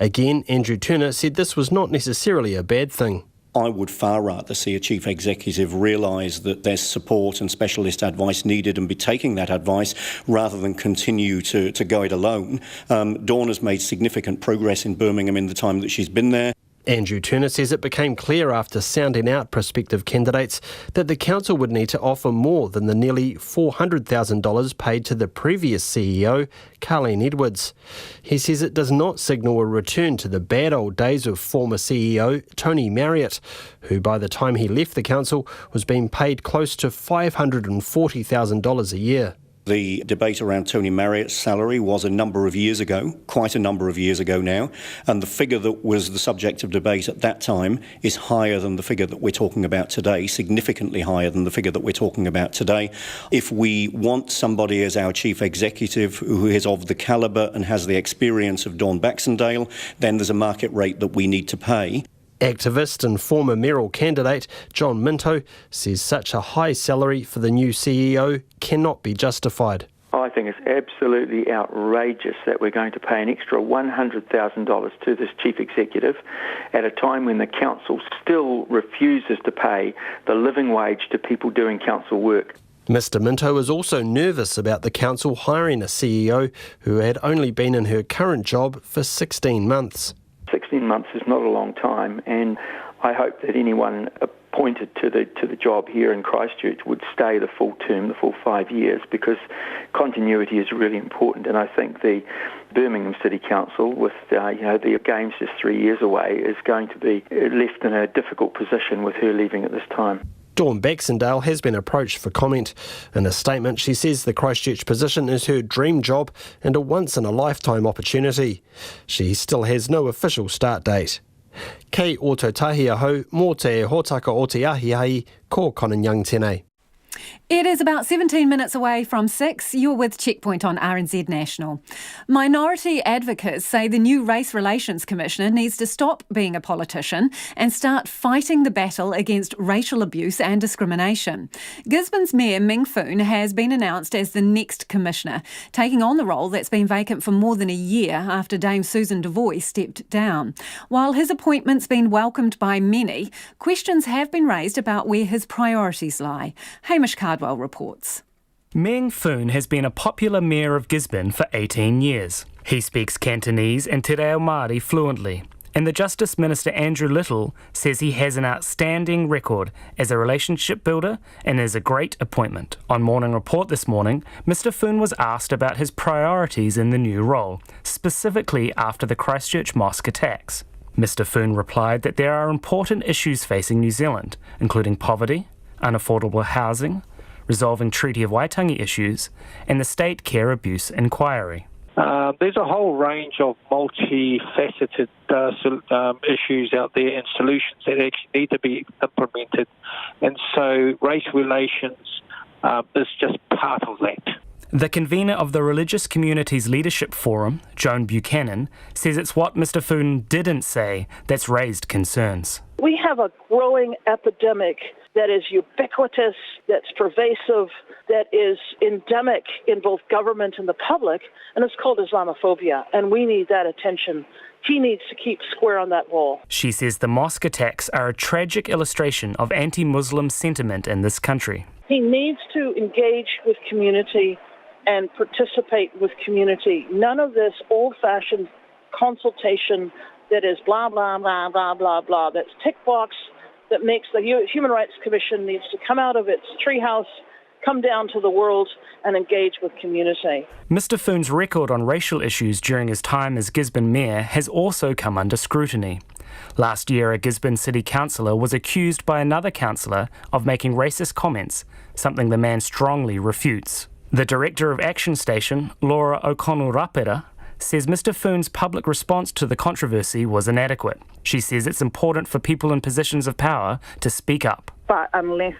S12: Again, Andrew Turner said this was not necessarily a bad thing.
S19: I would far rather see a chief executive realise that there's support and specialist advice needed and be taking that advice rather than continue to go it alone. Dawn has made significant progress in Birmingham in the time that she's been there.
S12: Andrew Turner says it became clear after sounding out prospective candidates that the council would need to offer more than the nearly $400,000 paid to the previous CEO, Carleen Edwards. He says it does not signal a return to the bad old days of former CEO Tony Marriott, who by the time he left the council was being paid close to $540,000 a year.
S19: The debate around Tony Marriott's salary was a number of years ago, quite a number of years ago now, and the figure that was the subject of debate at that time is higher than the figure that we're talking about today, significantly higher than the figure that we're talking about today. If we want somebody as our chief executive who is of the calibre and has the experience of Dawn Baxendale, then there's a market rate that we need to pay.
S12: Activist and former mayoral candidate John Minto says such a high salary for the new CEO cannot be justified.
S20: I think it's absolutely outrageous that we're going to pay an extra $100,000 to this chief executive at a time when the council still refuses to pay the living wage to people doing council work.
S12: Mr Minto is also nervous about the council hiring a CEO who had only been in her current job for 16 months.
S20: 16 months is not a long time, and I hope that anyone appointed to the job here in Christchurch would stay the full term, the full 5 years, because continuity is really important. And I think the Birmingham City Council, with the Games just 3 years away, is going to be left in a difficult position with her leaving at this time.
S12: Dawn Baxendale has been approached for comment. In a statement, she says the Christchurch position is her dream job and a once-in-a-lifetime opportunity. She still has no official start date. Kei o tō tahi ahau, mō te hōtaka o te ahiahi, ko Conan Young tēnei.
S4: It is about 17 minutes away from 6. You're with Checkpoint on RNZ National. Minority advocates say the new Race Relations Commissioner needs to stop being a politician and start fighting the battle against racial abuse and discrimination. Gisborne's Mayor Ming Foon has been announced as the next commissioner, taking on the role that's been vacant for more than a year after Dame Susan Devoy stepped down. While his appointment's been welcomed by many, questions have been raised about where his priorities lie. Hamish Cardwell reports.
S21: Ming Foon has been a popular mayor of Gisborne for 18 years. He speaks Cantonese and Te Reo Māori fluently, and the Justice Minister Andrew Little says he has an outstanding record as a relationship builder and is a great appointment. On Morning Report this morning, Mr Foon was asked about his priorities in the new role, specifically after the Christchurch mosque attacks. Mr Foon replied that there are important issues facing New Zealand, including poverty, unaffordable housing, resolving Treaty of Waitangi issues, and the State Care Abuse Inquiry.
S7: There's a whole range of multifaceted issues out there and solutions that actually need to be implemented. And so race relations is just part of that.
S21: The convener of the Religious Communities Leadership Forum, Joan Buchanan, says it's what Mr Foon didn't say that's raised concerns.
S22: We have a growing epidemic that is ubiquitous, that's pervasive, that is endemic in both government and the public, and it's called Islamophobia, and we need that attention. He needs to keep square on that wall.
S21: She says the mosque attacks are a tragic illustration of anti-Muslim sentiment in this country.
S22: He needs to engage with community and participate with community. None of this old-fashioned consultation that is blah, blah, blah, blah, blah, blah, that's tick box, that makes the Human Rights Commission needs to come out of its treehouse, come down to the world and engage with community.
S21: Mr Foon's record on racial issues during his time as Gisborne Mayor has also come under scrutiny. Last year, a Gisborne City Councillor was accused by another councillor of making racist comments, something the man strongly refutes. The Director of Action Station, Laura O'Connell-Rapera, says Mr Foon's public response to the controversy was inadequate. She says it's important for people in positions of power to speak up.
S23: But unless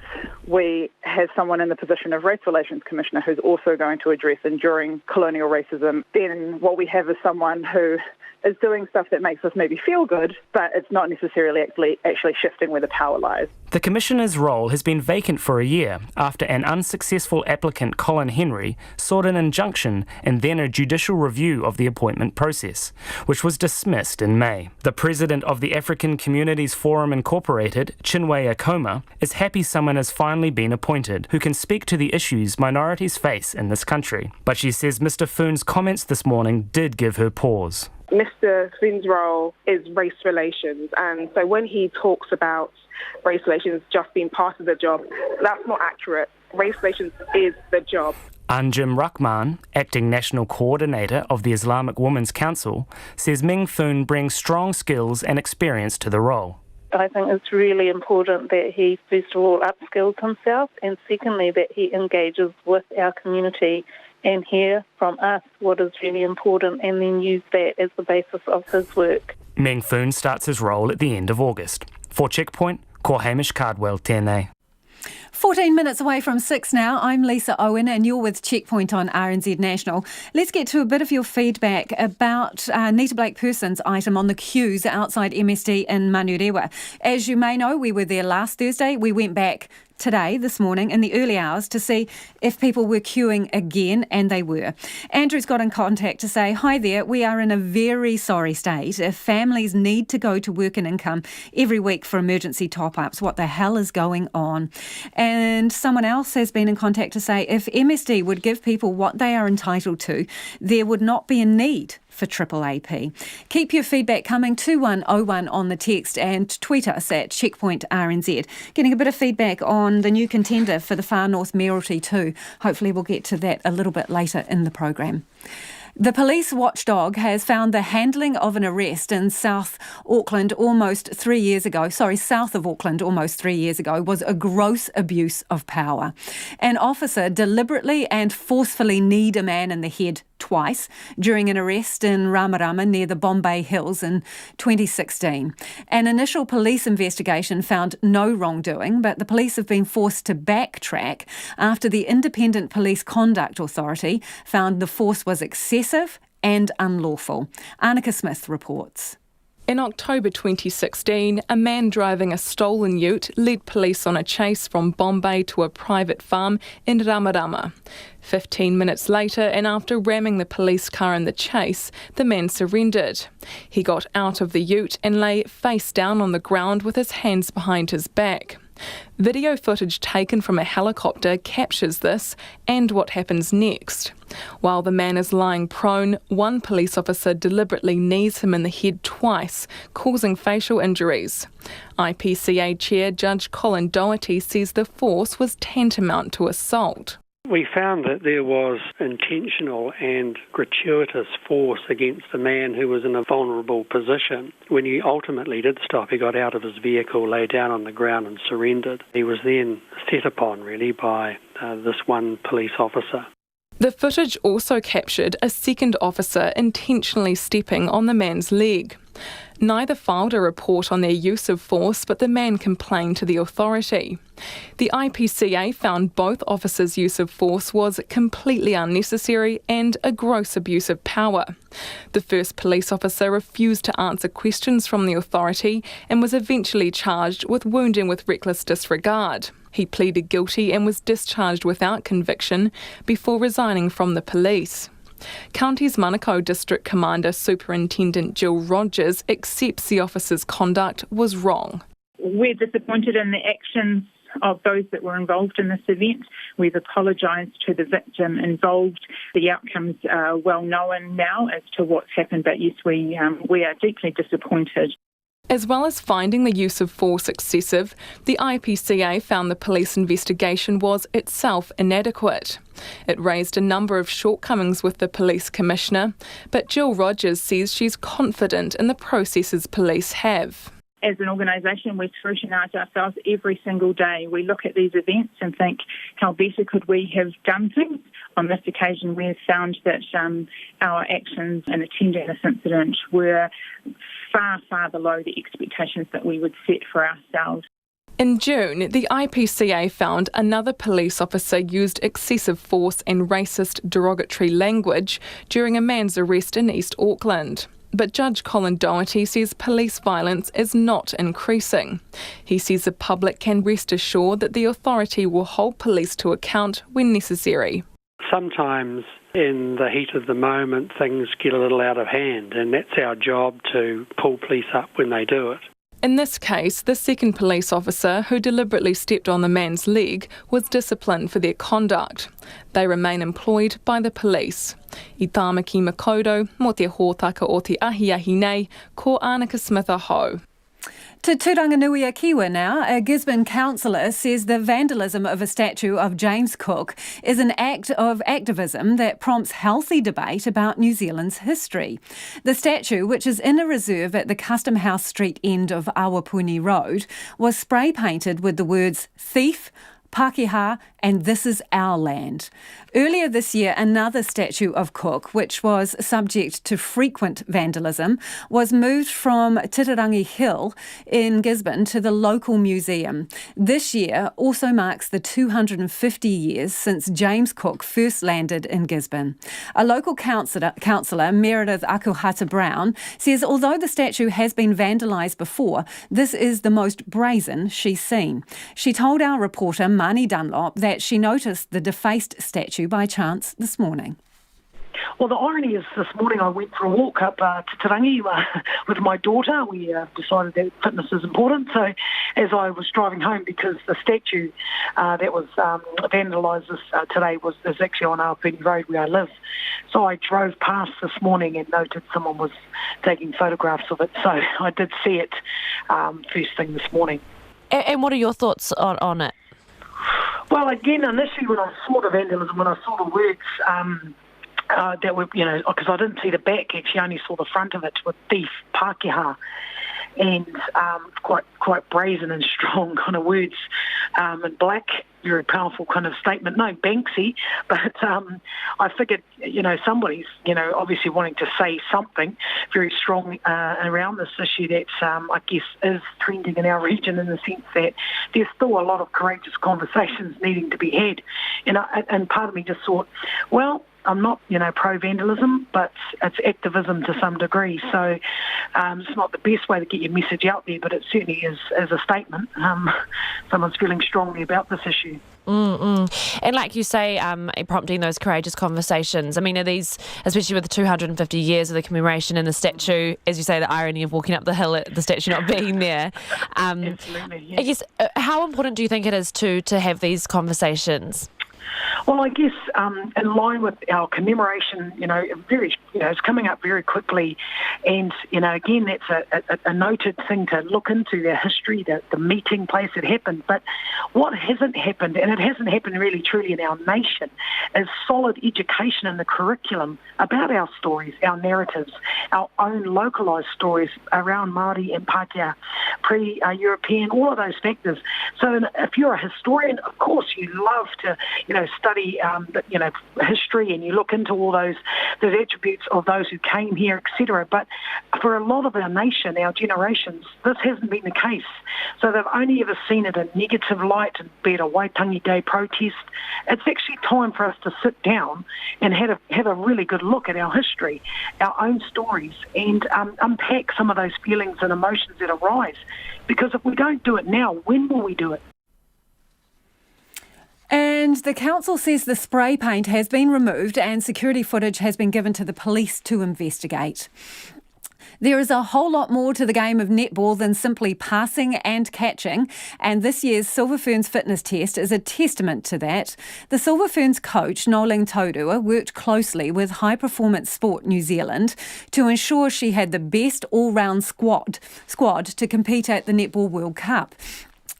S23: we have someone in the position of Race Relations Commissioner who's also going to address enduring colonial racism, then what we have is someone who is doing stuff that makes us maybe feel good, but it's not necessarily actually shifting where the power lies.
S21: The Commissioner's role has been vacant for a year after an unsuccessful applicant, Colin Henry, sought an injunction and then a judicial review of the appointment process, which was dismissed in May. The president of the African Communities Forum Incorporated, Chinwe Akoma, is happy someone has finally been appointed who can speak to the issues minorities face in this country. But she says Mr Foon's comments this morning did give her pause.
S24: Mr Foon's role is race relations, and so when he talks about race relations just being part of the job, that's not accurate. Race relations is the job.
S21: Anjum Rahman, acting national coordinator of the Islamic Women's Council, says Ming Foon brings strong skills and experience to the role.
S25: I think it's really important that he, first of all, upskills himself, and secondly, that he engages with our community and hear from us what is really important and then use that as the basis of his work.
S21: Ming Foon starts his role at the end of August. For Checkpoint, ko Hamish Cardwell, tēnei.
S4: 14 minutes away from 6 now. I'm Lisa Owen and you're with Checkpoint on RNZ National. Let's get to a bit of your feedback about Nita Blake Person's item on the queues outside MSD in Manurewa. As you may know, we were there last Thursday. We went back today, this morning, in the early hours to see if people were queuing again, and they were. Andrew's got in contact to say, hi there, we are in a very sorry state. If families need to go to work and income every week for emergency top-ups, what the hell is going on? And someone else has been in contact to say, if MSD would give people what they are entitled to, there would not be a need for Triple AP. Keep your feedback coming, 2101 on the text, and tweet us at Checkpoint RNZ. Getting a bit of feedback on the new contender for the Far North Mayoralty too. Hopefully we'll get to that a little bit later in the programme. The police watchdog has found the handling of an arrest in South of Auckland almost 3 years ago was a gross abuse of power. An officer deliberately and forcefully kneed a man in the head twice during an arrest in Ramarama near the Bombay Hills in 2016. An initial police investigation found no wrongdoing, but the police have been forced to backtrack after the Independent Police Conduct Authority found the force was excessive and unlawful. Annika Smith reports.
S26: In October 2016, a man driving a stolen ute led police on a chase from Bombay to a private farm in Ramarama. 15 minutes later, and after ramming the police car in the chase, the man surrendered. He got out of the ute and lay face down on the ground with his hands behind his back. Video footage taken from a helicopter captures this and what happens next. While the man is lying prone, one police officer deliberately knees him in the head twice, causing facial injuries. IPCA Chair Judge Colin Doherty says the force was tantamount to assault.
S27: We found that there was intentional and gratuitous force against the man who was in a vulnerable position. When he ultimately did stop, he got out of his vehicle, lay down on the ground and surrendered. He was then set upon, really, by this one police officer.
S26: The footage also captured a second officer intentionally stepping on the man's leg. Neither filed a report on their use of force, but the man complained to the authority. The IPCA found both officers' use of force was completely unnecessary and a gross abuse of power. The first police officer refused to answer questions from the authority and was eventually charged with wounding with reckless disregard. He pleaded guilty and was discharged without conviction before resigning from the police. County's Manukau District Commander Superintendent Juul Rogers accepts the officer's conduct was wrong.
S1: We're disappointed in the actions of those that were involved in this event. We've apologised to the victim involved. The outcomes are well known now as to what's happened, but yes, we are deeply disappointed.
S26: As well as finding the use of force excessive, the IPCA found the police investigation was itself inadequate. It raised a number of shortcomings with the police commissioner, but Juul Rogers says she's confident in the processes police have.
S1: As an organisation, we scrutinise ourselves every single day. We look at these events and think, how better could we have done things? On this occasion, we have found that our actions in attending this incident were far, far below the expectations that we would set for ourselves.
S26: In June, the IPCA found another police officer used excessive force and racist derogatory language during a man's arrest in East Auckland. But Judge Colin Doherty says police violence is not increasing. He says the public can rest assured that the authority will hold police to account when necessary.
S27: Sometimes in the heat of the moment things get a little out of hand, and that's our job to pull police up when they do it.
S26: In this case, the second police officer who deliberately stepped on the man's leg was disciplined for their conduct. They remain employed by the police. I Tāmaki Makoto, mō te hōtaka o te ahiahi nei, ko Annika Smith aho.
S4: To Turanganui Kiwa now, a Gisborne councillor says the vandalism of a statue of James Cook is an act of activism that prompts healthy debate about New Zealand's history. The statue, which is in a reserve at the Custom House Street end of Awapuni Road, was spray painted with the words thief, Pākehā and this is our land. Earlier this year, another statue of Cook, which was subject to frequent vandalism, was moved from Titirangi Hill in Gisborne to the local museum. This year also marks the 250 years since James Cook first landed in Gisborne. A local councillor, Meredith Akuhata-Brown, says although the statue has been vandalised before, this is the most brazen she's seen. She told our reporter, Mani Dunlop, that she noticed the defaced statue by chance this morning.
S2: Well, the irony is this morning I went for a walk up to Tarangi with my daughter. We decided that fitness is important. So as I was driving home, because the statue that was vandalised today is actually on Awapuni Road where I live. So I drove past this morning and noted someone was taking photographs of it. So I did see it first thing this morning.
S6: And what are your thoughts on it?
S2: Well, again, initially when I saw the vandalism, when I saw the words that were, because I didn't see the back, actually only saw the front of it with thief, Pākehā, and quite brazen and strong kind of words in black, very powerful kind of statement. No Banksy, but I figured, somebody's, obviously wanting to say something very strong around this issue that I guess is trending in our region, in the sense that there's still a lot of courageous conversations needing to be had. And part of me just thought, well, I'm not, pro-vandalism, but it's activism to some degree. So it's not the best way to get your message out there, but it certainly is a statement. Someone's feeling strongly about this issue.
S6: And like you say, prompting those courageous conversations. I mean, are these, especially with the 250 years of the commemoration and the statue, as you say, the irony of walking up the hill at the statue not being there.
S2: Absolutely, yes.
S6: I guess, how important do you think it is to have these conversations?
S2: Well, I guess in line with our commemoration, it's coming up very quickly, and again, that's a noted thing to look into, their history, the meeting place it happened. But what hasn't happened, and it hasn't happened really truly in our nation, is solid education in the curriculum about our stories, our narratives, our own localised stories around Māori and Pākehā, pre-European, all of those factors. So if you're a historian, of course, you love to, study, history, and you look into all those attributes of those who came here, etc. But for a lot of our nation, our generations, this hasn't been the case. So they've only ever seen it in negative light, and be it a Waitangi Day protest. It's actually time for us to sit down and have a really good look at our history, our own stories, and unpack some of those feelings and emotions that arise. Because if we don't do it now, when will we do it?
S4: And the council says the spray paint has been removed and security footage has been given to the police to investigate. There is a whole lot more to the game of netball than simply passing and catching, and this year's Silver Ferns fitness test is a testament to that. The Silver Ferns coach, Nolene Taurua, worked closely with High Performance Sport New Zealand to ensure she had the best all-round squad to compete at the Netball World Cup.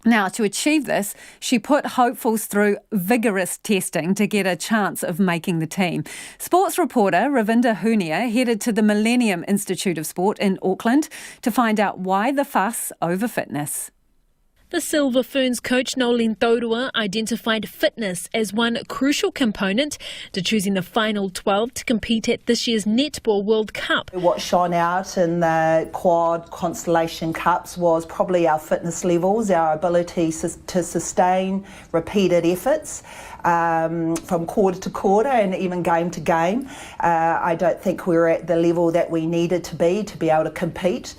S4: Now, to achieve this, she put hopefuls through vigorous testing to get a chance of making the team. Sports reporter Ravinda Hunia headed to the Millennium Institute of Sport in Auckland to find out why the fuss over fitness.
S8: The Silver Ferns coach Nolene Taurua identified fitness as one crucial component to choosing the final 12 to compete at this year's Netball World Cup.
S9: What shone out in the Quad Constellation Cups was probably our fitness levels, our ability to sustain repeated efforts from quarter to quarter and even game to game. I don't think we were at the level that we needed to be able to compete.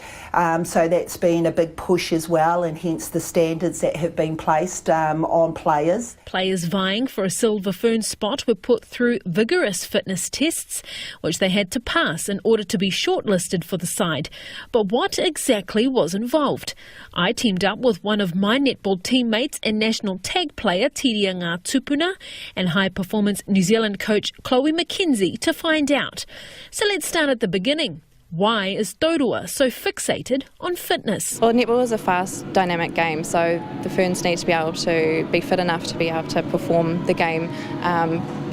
S9: So that's been a big push as well, and hence the standards that have been placed on players.
S8: Players vying for a Silver Fern spot were put through vigorous fitness tests, which they had to pass in order to be shortlisted for the side. But what exactly was involved? I teamed up with one of my netball teammates and national tag player Tiria Ngā Tupuna and High Performance New Zealand coach Chloe McKenzie to find out. So let's start at the beginning. Why is Taurua so fixated on fitness?
S10: Well, netball is a fast, dynamic game, so the Ferns need to be able to be fit enough to be able to perform the game,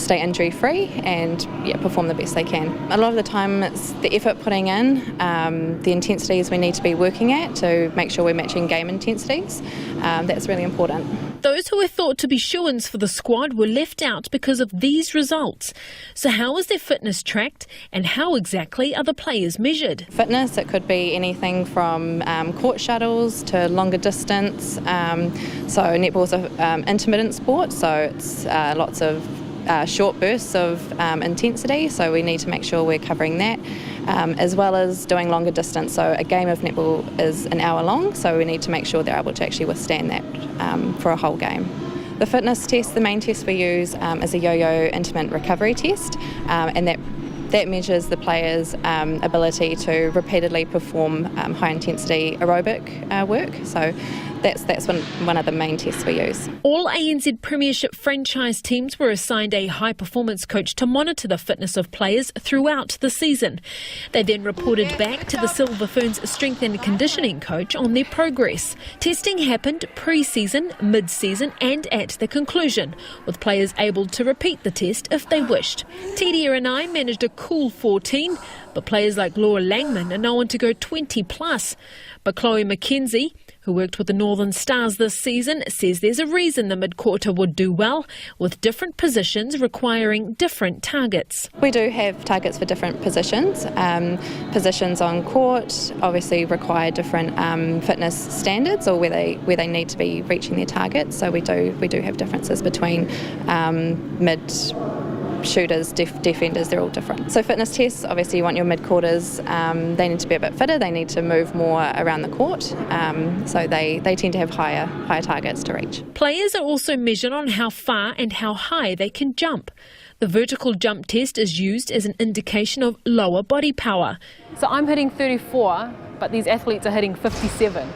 S10: stay injury-free and perform the best they can. A lot of the time it's the effort putting in, the intensities we need to be working at to make sure we're matching game intensities. That's really important.
S8: Those who were thought to be shoo-ins for the squad were left out because of these results. So how is their fitness tracked and how exactly are the players measured?
S10: Fitness, it could be anything from court shuttles to longer distance. So netball's an intermittent sport, so it's lots of short bursts of intensity, so we need to make sure we're covering that, as well as doing longer distance. So a game of netball is an hour long, so we need to make sure they're able to actually withstand that for a whole game. The fitness test, the main test we use is a yo-yo intermittent recovery test, and that measures the player's ability to repeatedly perform high-intensity aerobic work. So that's one of the main tests we use.
S8: All ANZ Premiership franchise teams were assigned a high-performance coach to monitor the fitness of players throughout the season. They then reported back to the Silver Ferns strength and conditioning coach on their progress. Testing happened pre-season, mid-season and at the conclusion, with players able to repeat the test if they wished. Tidia and I managed a cool 14, but players like Laura Langman are known to go 20 plus. But Chloe McKenzie, who worked with the Northern Stars this season, says there's a reason the mid-quarter would do well, with different positions requiring different targets.
S10: We do have targets for different positions. Positions on court obviously require different fitness standards, or where they need to be reaching their targets. So we do have differences between mid shooters, defenders, they're all different. So fitness tests, obviously you want your mid-quarters, they need to be a bit fitter, they need to move more around the court, so they tend to have higher targets to reach.
S8: Players are also measured on how far and how high they can jump. The vertical jump test is used as an indication of lower body power.
S13: So I'm hitting 34, but these athletes are hitting 57.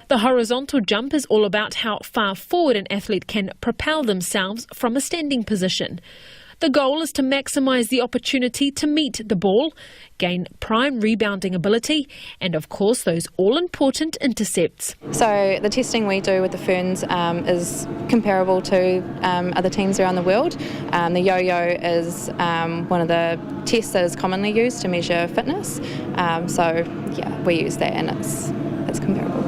S8: The horizontal jump is all about how far forward an athlete can propel themselves from a standing position. The goal is to maximise the opportunity to meet the ball, gain prime rebounding ability, and of course those all-important intercepts.
S10: So the testing we do with the Ferns is comparable to other teams around the world. The yo-yo is one of the tests that is commonly used to measure fitness. So yeah, we use that and it's comparable.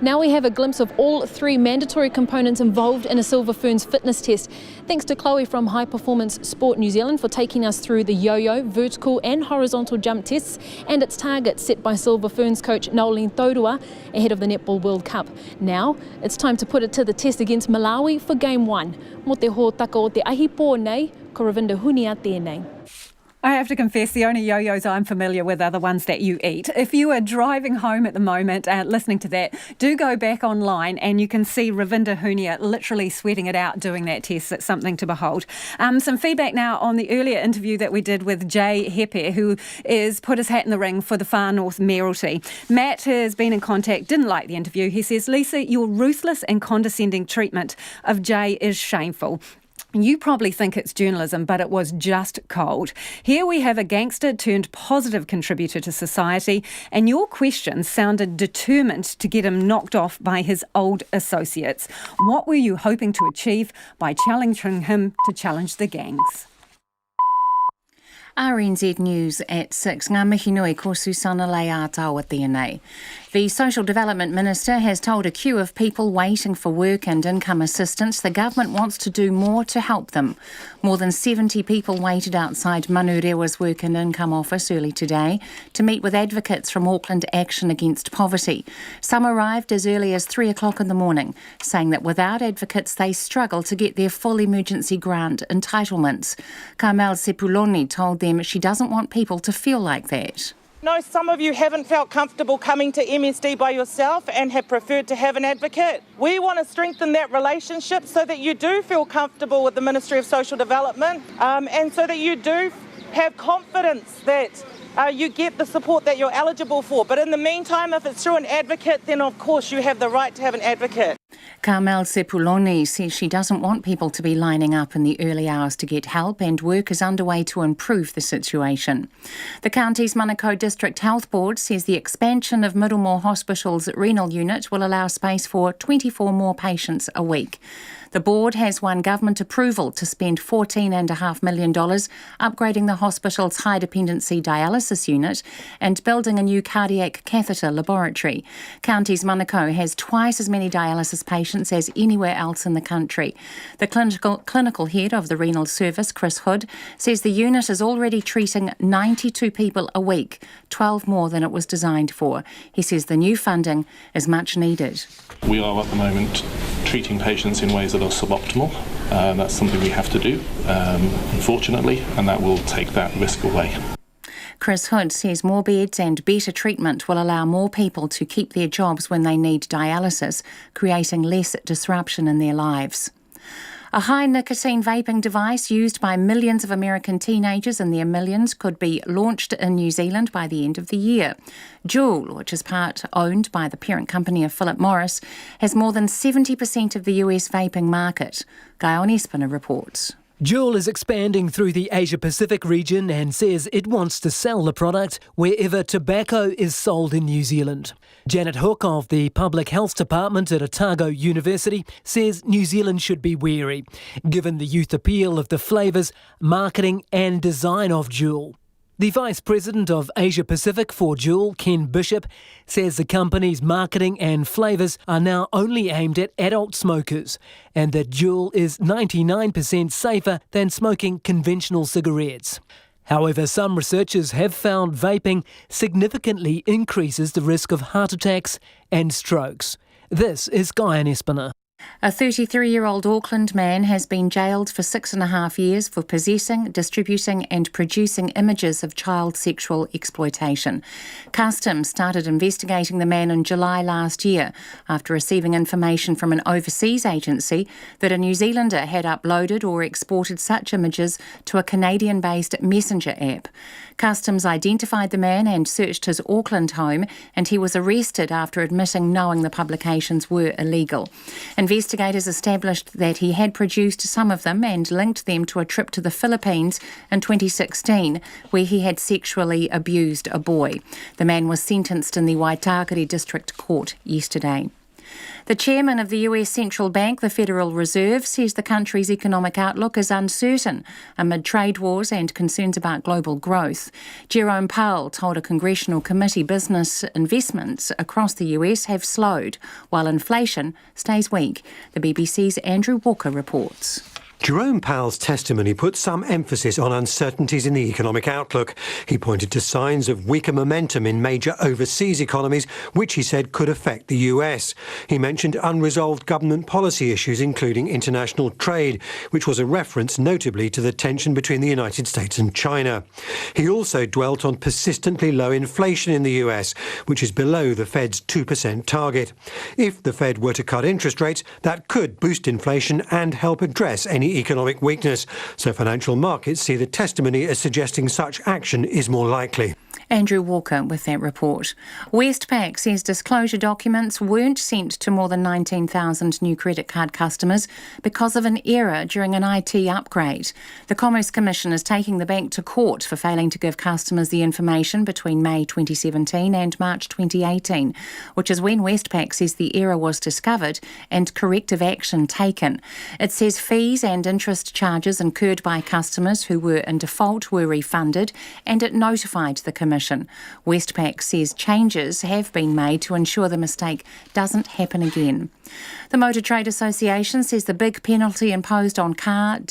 S13: Now we have a glimpse of all 3 mandatory components involved in a Silver Ferns fitness test. Thanks to Chloe from High Performance Sport New Zealand for taking us through the yo-yo, vertical and horizontal jump tests and its targets set by Silver Ferns coach Nolene Taurua ahead of the Netball World Cup. Now it's time to put it to the test against Malawi for Game 1. Mo te hōtaka o te ahi pō nei, ko Ravinda Hunia tēnei.
S4: I have to confess, the only yo-yos I'm familiar with are the ones that you eat. If you are driving home at the moment listening to that, do go back online and you can see Ravinda Hunia literally sweating it out doing that test. It's something to behold. Some feedback now on the earlier interview that we did with Jay Hepe, who is put his hat in the ring for the Far North Mayoralty. Matt has been in contact, didn't like the interview. He says, Lisa, your ruthless and condescending treatment of Jay is shameful. You probably think it's journalism, but it was just cold. Here we have a gangster turned positive contributor to society, and your questions sounded determined to get him knocked off by his old associates. What were you hoping to achieve by challenging him to challenge the gangs?
S3: RNZ News at 6. Ngā mihi nui ko Susana Leātaua tēnei. The Social Development Minister has told a queue of people waiting for work and income assistance the government wants to do more to help them. More than 70 people waited outside Manurewa's Work and Income Office early today to meet with advocates from Auckland Action Against Poverty. Some arrived as early as 3 o'clock in the morning, saying that without advocates they struggle to get their full emergency grant entitlements. Carmel Sepuloni told them she doesn't want people to feel like that.
S11: No, some of you haven't felt comfortable coming to MSD by yourself and have preferred to have an advocate. We want to strengthen that relationship so that you do feel comfortable with the Ministry of Social Development and so that you do have confidence that you get the support that you're eligible for. But in the meantime, if it's through an advocate, then of course you have the right to have an advocate.
S3: Carmel Sepuloni says she doesn't want people to be lining up in the early hours to get help, and work is underway to improve the situation. The county's Manukau District Health Board says the expansion of Middlemore Hospital's renal unit will allow space for 24 more patients a week. The board has won government approval to spend $14.5 million upgrading the hospital's high-dependency dialysis unit and building a new cardiac catheter laboratory. County's Manukau has twice as many dialysis patients as anywhere else in the country. The clinical head of the renal service, Chris Hood, says the unit is already treating 92 people a week, 12 more than it was designed for. He says the new funding is much needed.
S14: We are at the moment treating patients in ways that are suboptimal. That's something we have to do, unfortunately, and that will take that risk away.
S3: Chris Hood says more beds and better treatment will allow more people to keep their jobs when they need dialysis, creating less disruption in their lives. A high-nicotine vaping device used by millions of American teenagers in their millions could be launched in New Zealand by the end of the year. Juul, which is part owned by the parent company of Philip Morris, has more than 70% of the US vaping market. Guyon Espiner reports.
S15: Juul is expanding through the Asia-Pacific region and says it wants to sell the product wherever tobacco is sold in New Zealand. Janet Hook of the Public Health Department at Otago University says New Zealand should be wary, given the youth appeal of the flavours, marketing and design of Juul. The Vice President of Asia Pacific for Juul, Ken Bishop, says the company's marketing and flavours are now only aimed at adult smokers and that Juul is 99% safer than smoking conventional cigarettes. However, some researchers have found vaping significantly increases the risk of heart attacks and strokes. This is Guyon Espiner.
S3: A 33-year-old Auckland man has been jailed for 6.5 years for possessing, distributing and producing images of child sexual exploitation. Customs started investigating the man in July last year after receiving information from an overseas agency that a New Zealander had uploaded or exported such images to a Canadian-based messenger app. Customs identified the man and searched his Auckland home, and he was arrested after admitting knowing the publications were illegal. Investigators established that he had produced some of them and linked them to a trip to the Philippines in 2016, where he had sexually abused a boy. The man was sentenced in the Waitakere District Court yesterday. The chairman of the US Central Bank, the Federal Reserve, says the country's economic outlook is uncertain amid trade wars and concerns about global growth. Jerome Powell told a congressional committee business investments across the US have slowed, while inflation stays weak. The BBC's Andrew Walker reports.
S5: Jerome Powell's testimony put some emphasis on uncertainties in the economic outlook. He pointed to signs of weaker momentum in major overseas economies, which he said could affect the US. He mentioned unresolved government policy issues, including international trade, which was a reference notably to the tension between the United States and China. He also dwelt on persistently low inflation in the US, which is below the Fed's 2% target. If the Fed were to cut interest rates, that could boost inflation and help address any economic weakness, so financial markets see the testimony as suggesting such action is more likely.
S3: Andrew Walker with that report. Westpac says disclosure documents weren't sent to more than 19,000 new credit card customers because of an error during an IT upgrade. The Commerce Commission is taking the bank to court for failing to give customers the information between May 2017 and March 2018, which is when Westpac says the error was discovered and corrective action taken. It says fees and interest charges incurred by customers who were in default were refunded, and it notified the Commission. Westpac says changes have been made to ensure the mistake doesn't happen again. The Motor Trade Association says the big penalty imposed on a car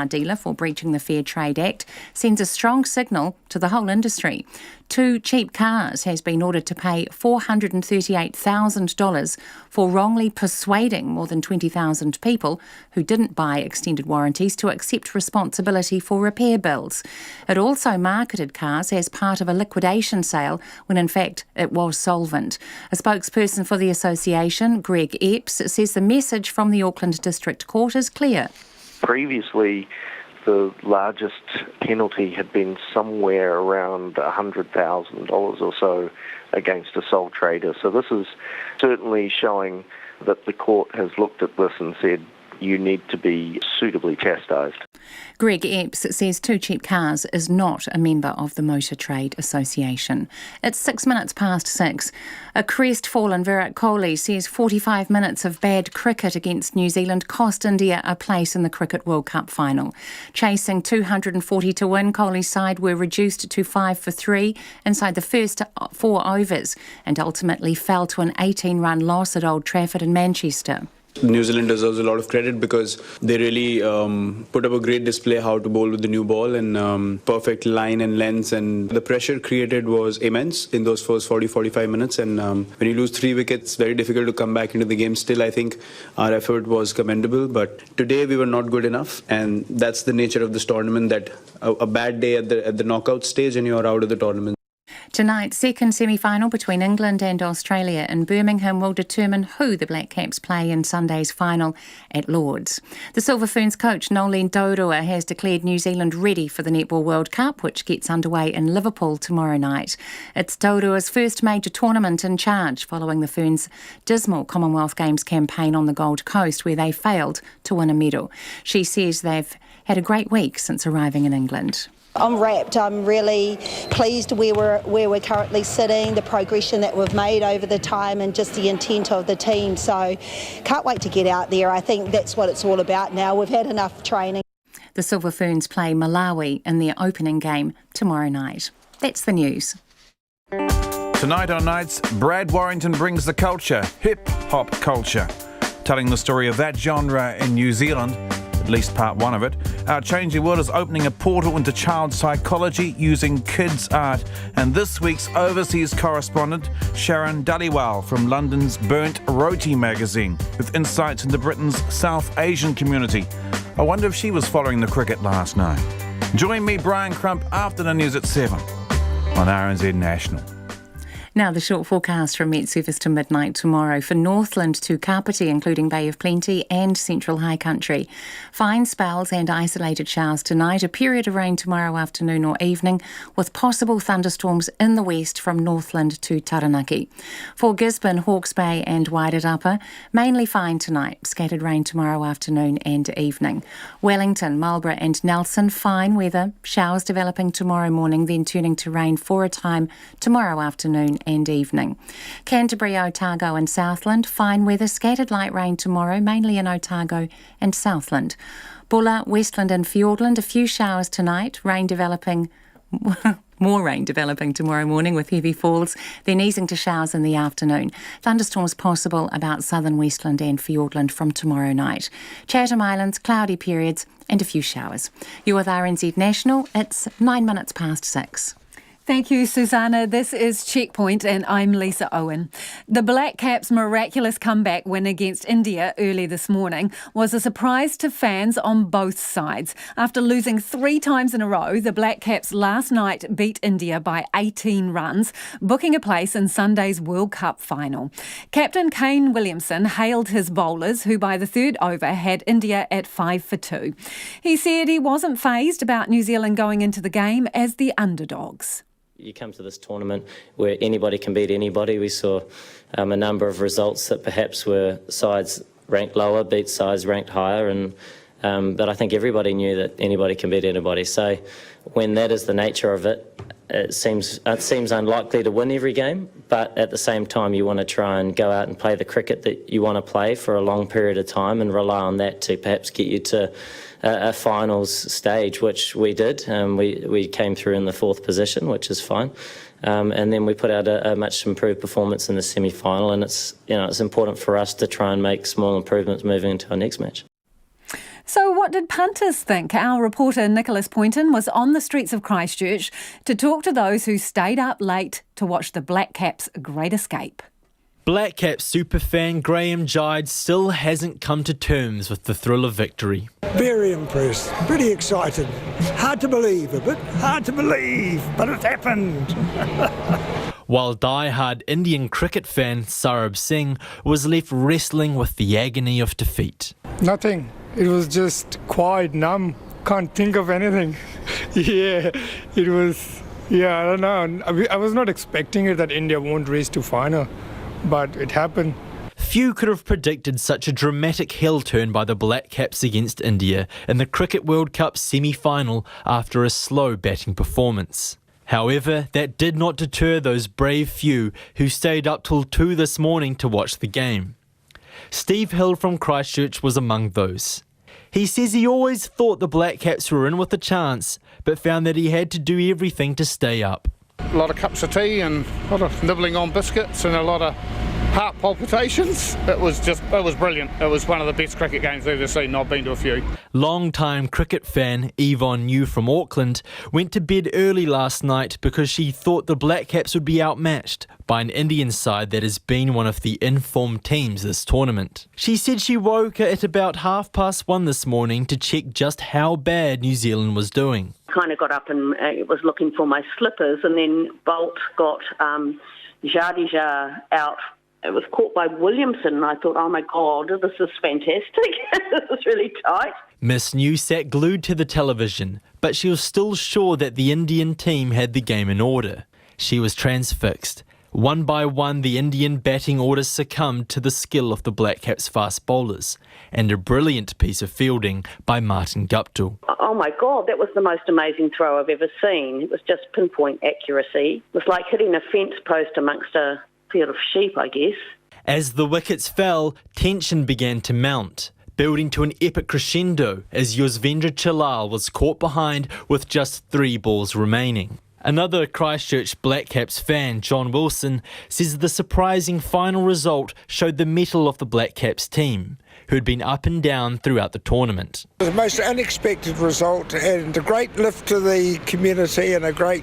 S3: dealer for breaching the Fair Trade Act sends a strong signal to the whole industry. Two Cheap Cars has been ordered to pay $438,000 for wrongly persuading more than 20,000 people who didn't buy extended warranties to accept responsibility for repair bills. It also marketed cars as part of a liquidation sale when in fact it was solvent. A spokesperson for the association, Greg Epps, says the message from the Auckland District Court is clear.
S12: Previously, the largest penalty had been somewhere around $100,000 or so against a sole trader. So this is certainly showing that the court has looked at this and said you need to be suitably chastised.
S3: Greg Epps says Two Cheap Cars is not a member of the Motor Trade Association. It's 6:06. A crestfallen Virat Kohli says 45 minutes of bad cricket against New Zealand cost India a place in the Cricket World Cup final. Chasing 240 to win, Kohli's side were reduced to 5 for 3 inside the first 4 overs and ultimately fell to an 18-run loss at Old Trafford in Manchester.
S16: New Zealand deserves a lot of credit because they really put up a great display how to bowl with the new ball and perfect line and length, and the pressure created was immense in those first 40-45 minutes, and when you lose 3 wickets, it's very difficult to come back into the game. Still, I think our effort was commendable, but today we were not good enough, and that's the nature of this tournament, that a bad day at the knockout stage and you're out of the tournament.
S3: Tonight's second semi-final between England and Australia in Birmingham will determine who the Black Caps play in Sunday's final at Lord's. The Silver Ferns coach Nolene Dorua has declared New Zealand ready for the Netball World Cup, which gets underway in Liverpool tomorrow night. It's Dorua's first major tournament in charge following the Ferns' dismal Commonwealth Games campaign on the Gold Coast, where they failed to win a medal. She says they've had a great week since arriving in England.
S17: I'm rapt. I'm really pleased where we're currently sitting, the progression that we've made over the time and just the intent of the team. So can't wait to get out there. I think that's what it's all about now. We've had enough training.
S3: The Silver Ferns play Malawi in their opening game tomorrow night. That's the news.
S18: Tonight on Nights, Brad Warrington brings the culture, hip-hop culture, telling the story of that genre in New Zealand, at least part one of it. Our Changing World is opening a portal into child psychology using kids' art. And this week's overseas correspondent, Sharon Dhaliwal from London's Burnt Roti magazine, with insights into Britain's South Asian community. I wonder if she was following the cricket last night. Join me, Brian Crump, after the news at 7 on RNZ National.
S3: Now the short forecast from Met Surface to midnight tomorrow for Northland to Kapiti, including Bay of Plenty and Central High Country. Fine spells and isolated showers tonight, a period of rain tomorrow afternoon or evening, with possible thunderstorms in the west from Northland to Taranaki. For Gisborne, Hawke's Bay and Wairarapa, mainly fine tonight, scattered rain tomorrow afternoon and evening. Wellington, Marlborough and Nelson, fine weather, showers developing tomorrow morning, then turning to rain for a time tomorrow afternoon and evening. Canterbury, Otago and Southland, fine weather, scattered light rain tomorrow, mainly in Otago and Southland. Bulla, Westland and Fiordland, a few showers tonight, more rain developing tomorrow morning with heavy falls, then easing to showers in the afternoon. Thunderstorms possible about southern Westland and Fiordland from tomorrow night. Chatham Islands, cloudy periods and a few showers. You're with RNZ National, it's 9 minutes past 6.
S4: Thank you, Susanna. This is Checkpoint and I'm Lisa Owen. The Black Caps' miraculous comeback win against India early this morning was a surprise to fans on both sides. After losing 3 times in a row, the Black Caps last night beat India by 18 runs, booking a place in Sunday's World Cup final. Captain Kane Williamson hailed his bowlers, who by the third over had India at 5 for 2. He said he wasn't fazed about New Zealand going into the game as the underdogs.
S7: You come to this tournament where anybody can beat anybody. We saw a number of results that perhaps were sides ranked lower, beat sides ranked higher, but I think everybody knew that anybody can beat anybody. So when that is the nature of it, it seems unlikely to win every game, but at the same time you want to try and go out and play the cricket that you want to play for a long period of time and rely on that to perhaps get you to a finals stage, which we did. We came through in the 4th position, which is fine, and then we put out a much improved performance in the semi-final, and it's important for us to try and make small improvements moving into our next match.
S4: So what did punters think? Our reporter Nicholas Poynton was on the streets of Christchurch to talk to those who stayed up late to watch the Black Caps' great escape.
S19: Black Caps superfan Graham Gide still hasn't come to terms with the thrill of victory.
S20: Very impressed, pretty excited. Hard to believe, a bit hard to believe, but it happened.
S19: While die-hard Indian cricket fan Saurabh Singh was left wrestling with the agony of defeat.
S22: Nothing. It was just quiet, numb. Can't think of anything. I don't know. I was not expecting it that India won't race to final, but it happened.
S19: Few could have predicted such a dramatic heel turn by the Black Caps against India in the Cricket World Cup semi-final after a slow batting performance. However, that did not deter those brave few who stayed up till 2 this morning to watch the game. Steve Hill from Christchurch was among those. He says he always thought the Black Caps were in with a chance, but found that he had to do everything to stay up.
S22: A lot of cups of tea and a lot of nibbling on biscuits and a lot of heart palpitations. It was brilliant. It was one of the best cricket games I've ever seen. I've been to a few.
S19: Long-time cricket fan Yvonne New from Auckland went to bed early last night because she thought the Black Caps would be outmatched by an Indian side that has been one of the informed teams this tournament. She said she woke at about 1:30 this morning to check just how bad New Zealand was doing.
S23: Kind of got up and was looking for my slippers, and then Bolt got Jadeja out. It was caught by Williamson, and I thought, oh my God, this is fantastic. This is really tight.
S19: Miss New sat glued to the television, but she was still sure that the Indian team had the game in order. She was transfixed. One by one, the Indian batting orders succumbed to the skill of the Black Caps fast bowlers, and a brilliant piece of fielding by Martin Guptill.
S23: Oh my God, that was the most amazing throw I've ever seen. It was just pinpoint accuracy. It was like hitting a fence post amongst a field of sheep, I guess.
S19: As the wickets fell, tension began to mount, building to an epic crescendo as Yuzvendra Chahal was caught behind with just 3 balls remaining. Another Christchurch Black Caps fan, John Wilson, says the surprising final result showed the mettle of the Black Caps team, who had been up and down throughout the tournament.
S20: The most unexpected result and a great lift to the community and a great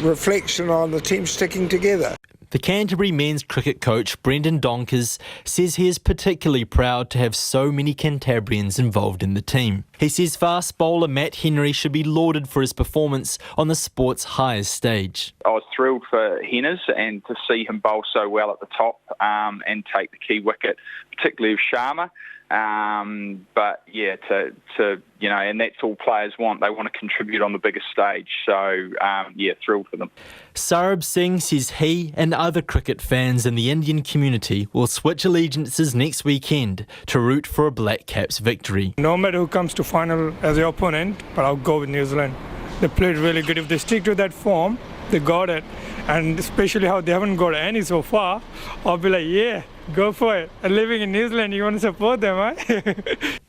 S20: reflection on the team sticking together.
S19: The Canterbury men's cricket coach Brendan Donkers says he is particularly proud to have so many Cantabrians involved in the team. He says fast bowler Matt Henry should be lauded for his performance on the sport's highest stage.
S24: I was thrilled for Henners and to see him bowl so well at the top and take the key wicket, particularly of Sharma. But yeah, and that's all players want. They want to contribute on the biggest stage. So thrilled for them.
S19: Saurabh Singh says he and other cricket fans in the Indian community will switch allegiances next weekend to root for a Black Caps victory.
S22: No matter who comes to final as the opponent, but I'll go with New Zealand. They played really good. If they stick to that form, they got it. And especially how they haven't got any so far, I'll be like, yeah, go for it. And living in New Zealand, you want to support them, right?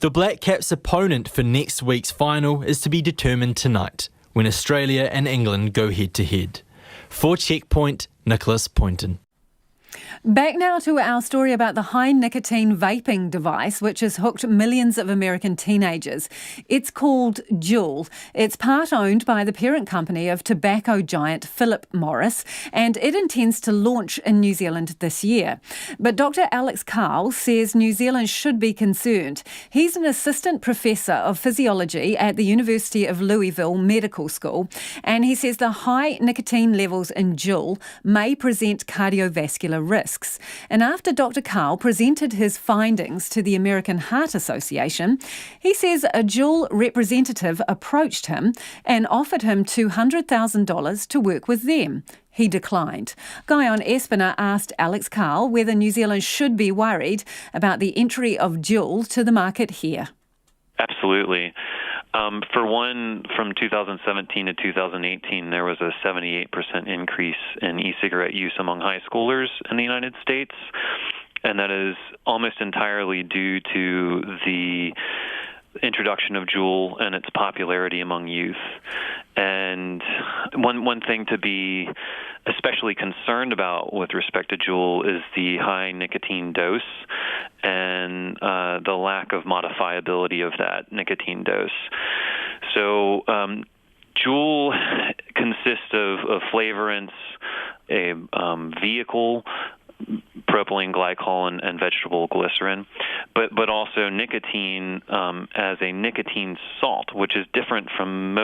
S19: The Black Caps' opponent for next week's final is to be determined tonight, when Australia and England go head-to-head. For Checkpoint, Nicholas Poynton.
S4: Back now to our story about the high-nicotine vaping device, which has hooked millions of American teenagers. It's called Juul. It's part-owned by the parent company of tobacco giant Philip Morris, and it intends to launch in New Zealand this year. But Dr. Alex Carl says New Zealand should be concerned. He's an assistant professor of physiology at the University of Louisville Medical School, and he says the high nicotine levels in Juul may present cardiovascular risks. And after Dr. Carl presented his findings to the American Heart Association, he says a Juul representative approached him and offered him $200,000 to work with them. He declined. Guy on Espiner asked Alex Carl whether New Zealand should be worried about the entry of Juul to the market here.
S1: Absolutely. For one, from 2017 to 2018, there was a 78% increase in e-cigarette use among high schoolers in the United States, and that is almost entirely due to the introduction of Juul and its popularity among youth. And one thing to be especially concerned about with respect to Juul is the high nicotine dose and the lack of modifiability of that nicotine dose. So Juul consists of flavorants, a vehicle, propylene glycol and vegetable glycerin, but also nicotine as a nicotine salt, which is different from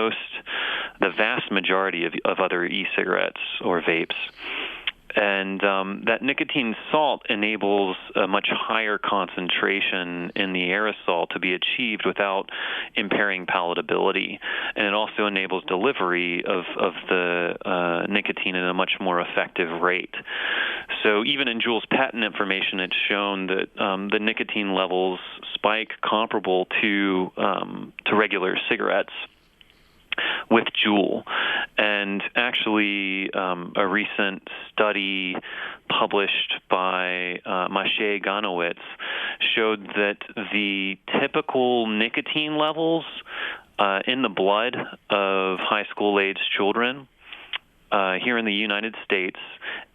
S1: the vast majority of other e-cigarettes or vapes. And that nicotine salt enables a much higher concentration in the aerosol to be achieved without impairing palatability. And it also enables delivery of the nicotine at a much more effective rate. So even in Juul's patent information, it's shown that the nicotine levels spike comparable to regular cigarettes with Juul. And actually, a recent study published by Maciej Ganowicz showed that the typical nicotine levels in the blood of high school-aged children here in the United States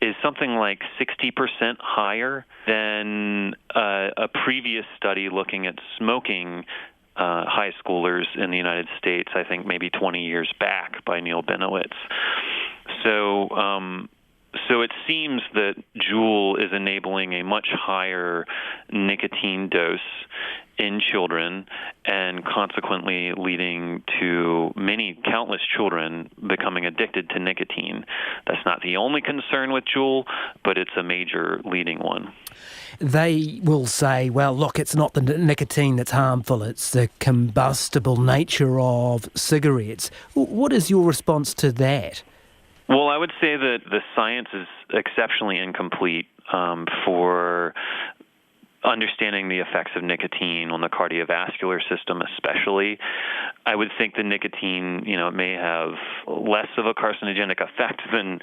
S1: is something like 60% higher than a previous study looking at smoking high schoolers in the United States, I think maybe 20 years back, by Neil Benowitz. So it seems that Juul is enabling a much higher nicotine dose in children and consequently leading to countless children becoming addicted to nicotine. That's not the only concern with Juul, but it's a major leading one.
S15: They will say, well, look, it's not the nicotine that's harmful, it's the combustible nature of cigarettes. What is your response to that?
S1: Well, I would say that the science is exceptionally incomplete for understanding the effects of nicotine on the cardiovascular system especially. I would think the nicotine, may have less of a carcinogenic effect than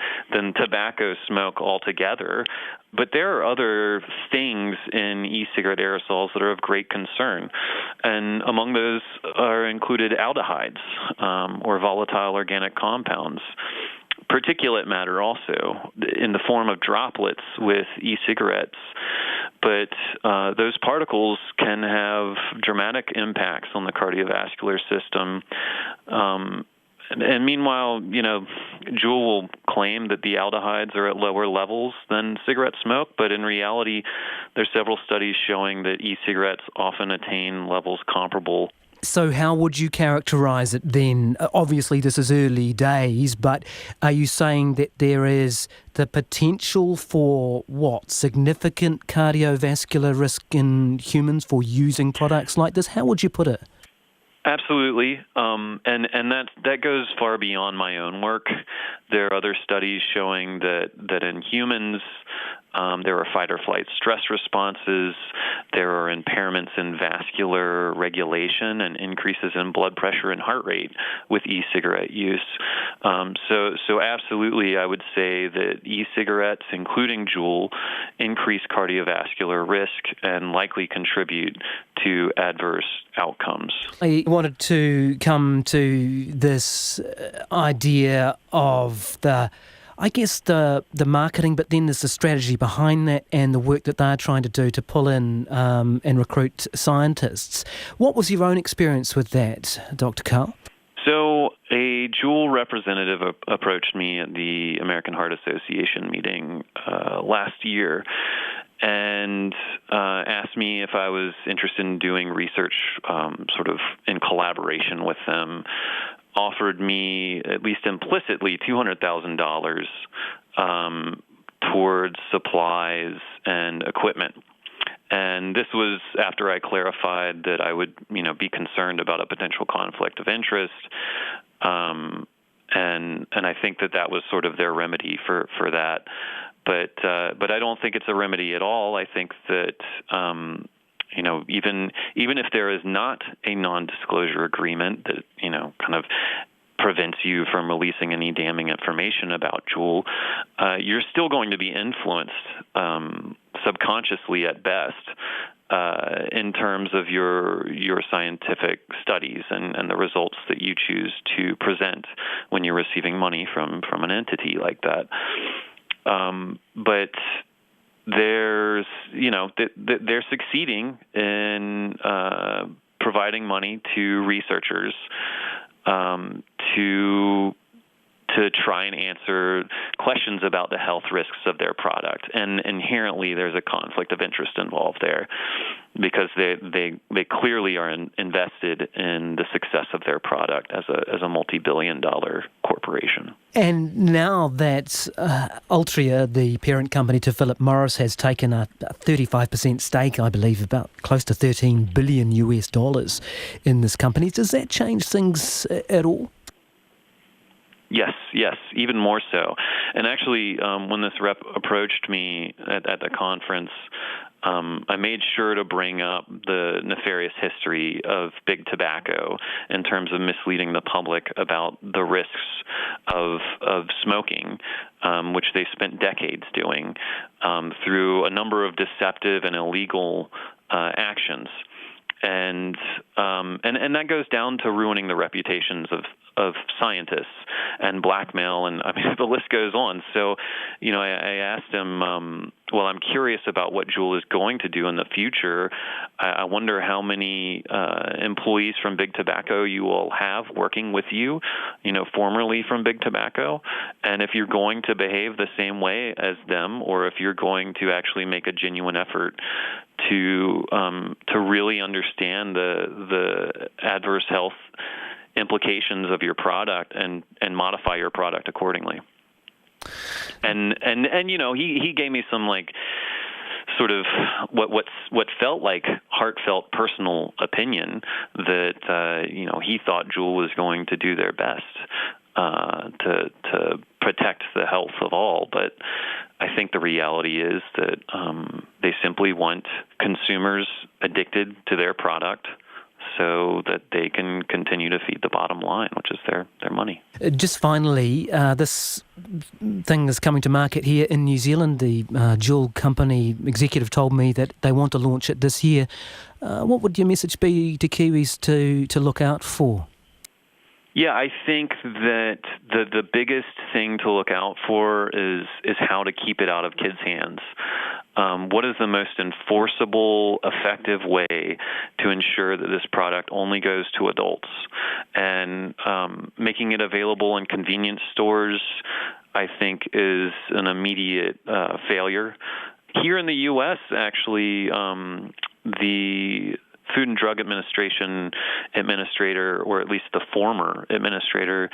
S1: tobacco smoke altogether. But there are other things in e-cigarette aerosols that are of great concern. And among those are included aldehydes or volatile organic compounds. Particulate matter also in the form of droplets with e-cigarettes. But those particles can have dramatic impacts on the cardiovascular system. And meanwhile, Juul will claim that the aldehydes are at lower levels than cigarette smoke, but in reality, there's several studies showing that e-cigarettes often attain levels comparable.
S15: So how would you characterise it then? Obviously, this is early days, but are you saying that there is the potential for, significant cardiovascular risk in humans for using products like this? How would you put it?
S1: Absolutely, and that goes far beyond my own work. There are other studies showing that in humans, There are fight or flight stress responses. There are impairments in vascular regulation and increases in blood pressure and heart rate with e-cigarette use. So absolutely, I would say that e-cigarettes, including Juul, increase cardiovascular risk and likely contribute to adverse outcomes.
S15: I wanted to come to this idea of the marketing, but then there's the strategy behind that and the work that they're trying to do to pull in and recruit scientists. What was your own experience with that, Dr. Carl?
S1: So a Juul representative approached me at the American Heart Association meeting last year and asked me if I was interested in doing research sort of in collaboration with them, offered me, at least implicitly, $200,000 towards supplies and equipment. And this was after I clarified that I would, be concerned about a potential conflict of interest. And I think that was sort of their remedy for that. But I don't think it's a remedy at all. I think that, even if there is not a non-disclosure agreement that, kind of prevents you from releasing any damning information about Juul, you're still going to be influenced subconsciously at best in terms of your scientific studies and the results that you choose to present when you're receiving money from an entity like that. But they're succeeding in providing money to researchers to try and answer questions about the health risks of their product. And inherently, there's a conflict of interest involved there because they clearly are invested in the success of their product as a multi-billion-dollar corporation.
S15: And now that Altria, the parent company to Philip Morris, has taken a 35% stake, I believe, about close to $13 billion in this company, does that change things at all?
S1: Yes, even more so. And actually, when this rep approached me at the conference, I made sure to bring up the nefarious history of big tobacco in terms of misleading the public about the risks of smoking, which they spent decades doing through a number of deceptive and illegal actions. And that goes down to ruining the reputations of scientists and blackmail, and I mean the list goes on. So, I asked him, well, I'm curious about what Juul is going to do in the future. I wonder how many employees from Big Tobacco you will have working with you, formerly from Big Tobacco, and if you're going to behave the same way as them, or if you're going to actually make a genuine effort to really understand the adverse health implications of your product and modify your product accordingly. And he gave me some sort of what felt like heartfelt personal opinion that he thought Juul was going to do their best to protect the health of all, but I think the reality is that they simply want consumers addicted to their product so that they can continue to feed the bottom line, which is their money.
S15: Just finally, this thing is coming to market here in New Zealand. The Juul company executive told me that they want to launch it this year. What would your message be to Kiwis to look out for?
S1: Yeah, I think that the biggest thing to look out for is how to keep it out of kids' hands. What is the most enforceable, effective way to ensure that this product only goes to adults? And making it available in convenience stores, I think, is an immediate failure. Here in the U.S., actually, the Food and Drug Administration administrator, or at least the former administrator,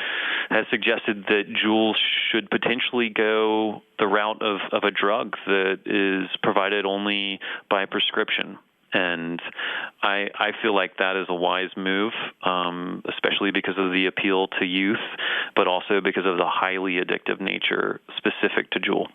S1: has suggested that Juul should potentially go the route of a drug that is provided only by prescription. And I feel like that is a wise move, especially because of the appeal to youth, but also because of the highly addictive nature specific to Juul.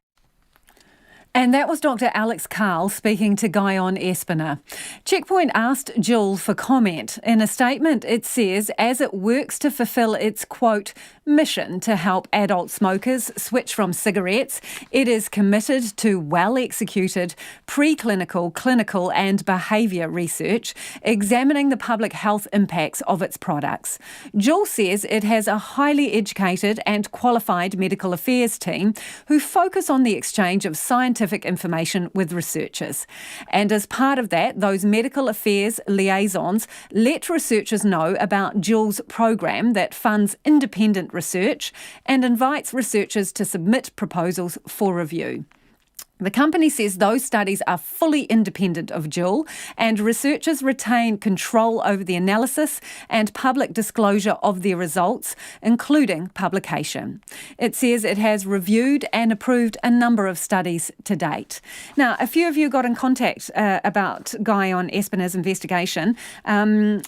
S4: And that was Dr. Alex Carl speaking to Guyon Espiner. Checkpoint asked Juul for comment. In a statement, it says, as it works to fulfil its, quote, mission to help adult smokers switch from cigarettes, it is committed to well-executed preclinical, clinical and behaviour research examining the public health impacts of its products. Juul says it has a highly educated and qualified medical affairs team who focus on the exchange of scientific information with researchers. And as part of that, those medical affairs liaisons let researchers know about Juul's program that funds independent research and invites researchers to submit proposals for review. The company says those studies are fully independent of Juul and researchers retain control over the analysis and public disclosure of their results, including publication. It says it has reviewed and approved a number of studies to date. Now, a few of you got in contact about Guyon Espiner's investigation.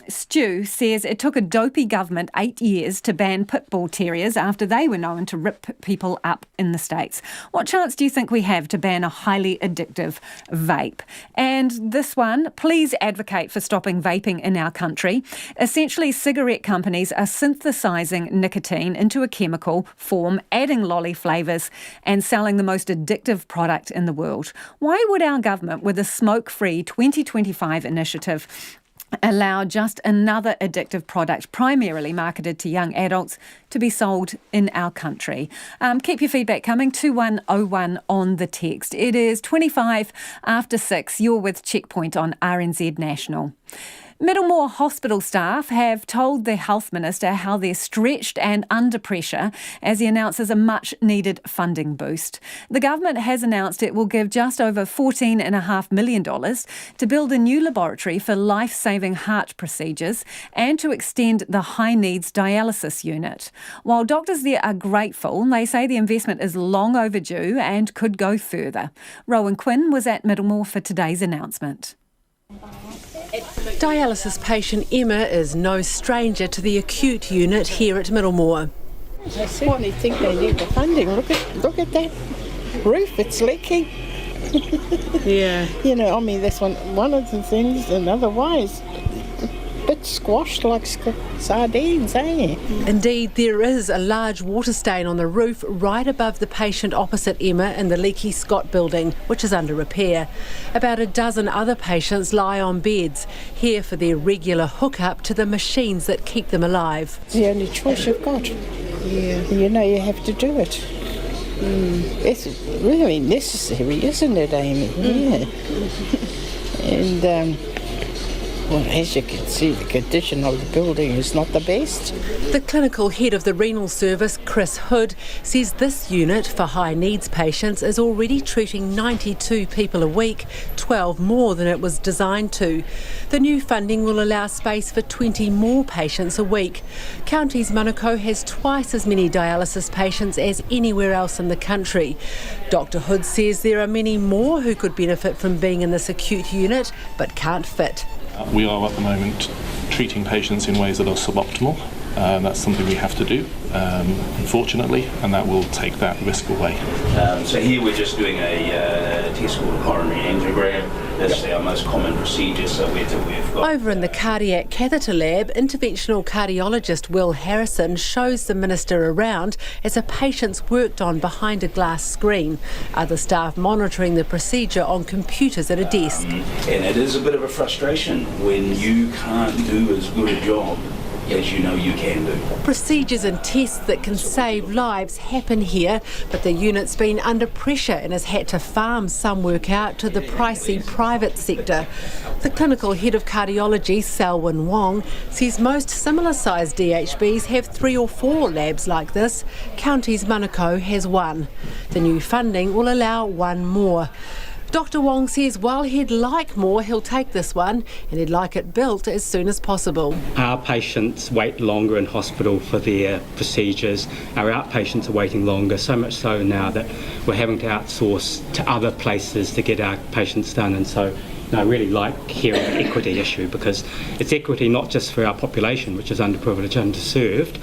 S4: Stu says it took a dopey government 8 years to ban pit bull terriers after they were known to rip people up in the States. What chance do you think we have to ban a highly addictive vape? And this one, please advocate for stopping vaping in our country. Essentially, cigarette companies are synthesising nicotine into a chemical form, adding lolly flavours and selling the most addictive product in the world. Why would our government, with a smoke-free 2025 initiative, allow just another addictive product, primarily marketed to young adults, to be sold in our country? Keep your feedback coming, 2101 on the text. It is 25 after 6. You're with Checkpoint on RNZ National. Middlemore hospital staff have told the Health Minister how they're stretched and under pressure as he announces a much-needed funding boost. The government has announced it will give just over $14.5 million to build a new laboratory for life-saving heart procedures and to extend the high-needs dialysis unit. While doctors there are grateful, they say the investment is long overdue and could go further. Rowan Quinn was at Middlemore for today's announcement.
S2: Dialysis patient Emma is no stranger to the acute unit here at Middlemore.
S6: I certainly think they need the funding. Look at that roof, it's leaking.
S2: Yeah.
S6: You know, I mean, that's one of the things, and otherwise, a bit squashed like sardines, eh?
S2: Indeed, there is a large water stain on the roof right above the patient opposite Emma in the leaky Scott building, which is under repair. About a dozen other patients lie on beds, here for their regular hookup to the machines that keep them alive.
S6: It's the only choice you've got. Yeah. You know, you have to do it. It's really necessary, isn't it, Amy? Yeah. And well, as you can see, the condition of the building is not the best.
S2: The clinical head of the renal service, Chris Hood, says this unit for high needs patients is already treating 92 people a week, 12 more than it was designed to. The new funding will allow space for 20 more patients a week. Counties Manukau has twice as many dialysis patients as anywhere else in the country. Dr Hood says there are many more who could benefit from being in this acute unit but can't fit.
S14: We are at the moment treating patients in ways that are suboptimal. That's something we have to do, unfortunately, and that will take that risk away.
S9: So here we're just doing a test called a coronary angiogram. That's our most common procedure, so we've got...
S2: Over in the cardiac catheter lab, interventional cardiologist Will Harrison shows the minister around as a patient's worked on behind a glass screen. Other staff monitoring the procedure on computers at a desk.
S9: And it is a bit of a frustration when you can't do as good a job as you know you can do.
S2: Procedures and tests that can save lives happen here, but the unit's been under pressure and has had to farm some work out to the pricey private sector. The clinical head of cardiology, Selwyn Wong, says most similar-sized DHBs have 3 or 4 labs like this. Counties Manukau has 1. The new funding will allow 1 more. Dr Wong says while he'd like more, he'll take this one and he'd like it built as soon as possible.
S21: Our patients wait longer in hospital for their procedures. Our outpatients are waiting longer, so much so now that we're having to outsource to other places to get our patients done. And so I really like hearing the equity issue, because it's equity not just for our population, which is underprivileged, underserved,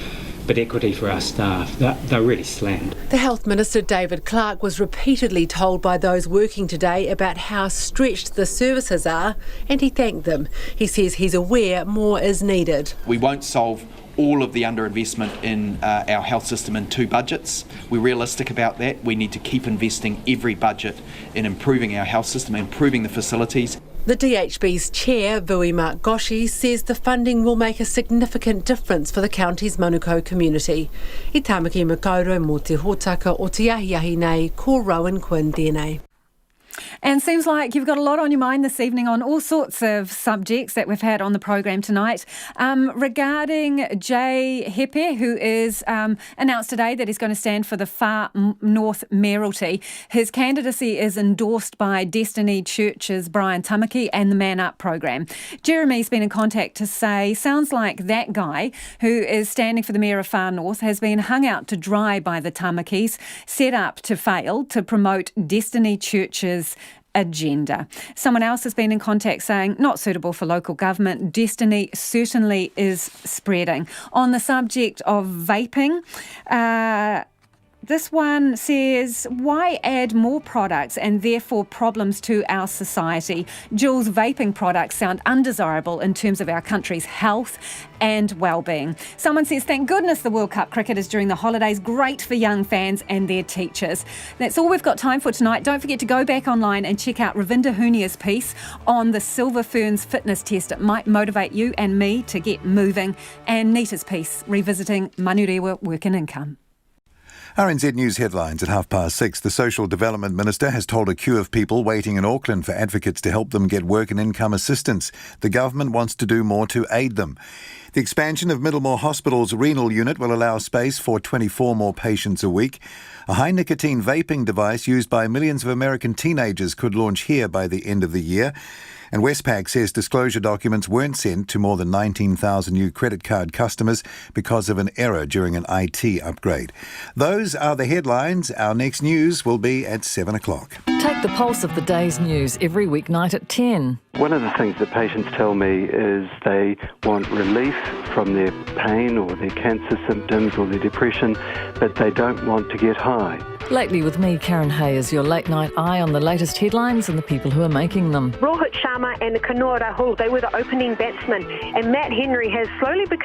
S21: but equity for our staff. They're really slammed.
S2: The Health Minister, David Clark, was repeatedly told by those working today about how stretched the services are, and he thanked them. He says he's aware more is needed.
S8: We won't solve all of the underinvestment in our health system in 2 budgets. We're realistic about that. We need to keep investing every budget in improving our health system, improving the facilities.
S2: The DHB's chair, Vui Mark Goshi, says the funding will make a significant difference for the county's Manukau community. I tāmaki makaurau mō te hōtaka o te ahi nei, ko Rowan Quinn tēnei.
S4: And seems like you've got a lot on your mind this evening on all sorts of subjects that we've had on the program tonight. Regarding Jay Hepe, who is announced today that he's going to stand for the Far North Mayoralty. His candidacy is endorsed by Destiny Church's Brian Tamaki and the Man Up program. Jeremy's been in contact to say, sounds like that guy who is standing for the Mayor of Far North has been hung out to dry by the Tamakis, set up to fail to promote Destiny Church's agenda. Someone else has been in contact saying not suitable for local government. Destiny certainly is spreading. On the subject of vaping, this one says, why add more products and therefore problems to our society? Juul's vaping products sound undesirable in terms of our country's health and well-being. Someone says, thank goodness the World Cup cricket is during the holidays. Great for young fans and their teachers. That's all we've got time for tonight. Don't forget to go back online and check out Ravinda Hunia's piece on the Silver Ferns fitness test. It might motivate you and me to get moving. And Nita's piece, revisiting Manurewa work and income.
S10: RNZ News headlines at 6:30. The Social Development Minister has told a queue of people waiting in Auckland for advocates to help them get work and income assistance. The government wants to do more to aid them. The expansion of Middlemore Hospital's renal unit will allow space for 24 more patients a week. A high-nicotine vaping device used by millions of American teenagers could launch here by the end of the year. And Westpac says disclosure documents weren't sent to more than 19,000 new credit card customers because of an error during an IT upgrade. Those are the headlines. Our next news will be at 7 o'clock.
S11: Take the pulse of the day's news every weeknight at 10.
S13: One of the things that patients tell me is they want relief from their pain or their cancer symptoms or their depression, but they don't want to get high.
S11: Lately with me, Karen Hayes, your late night eye on the latest headlines and the people who are making them.
S25: Rohit Sharma and Kanoa Rahul, they were the opening batsmen, and Matt Henry has slowly become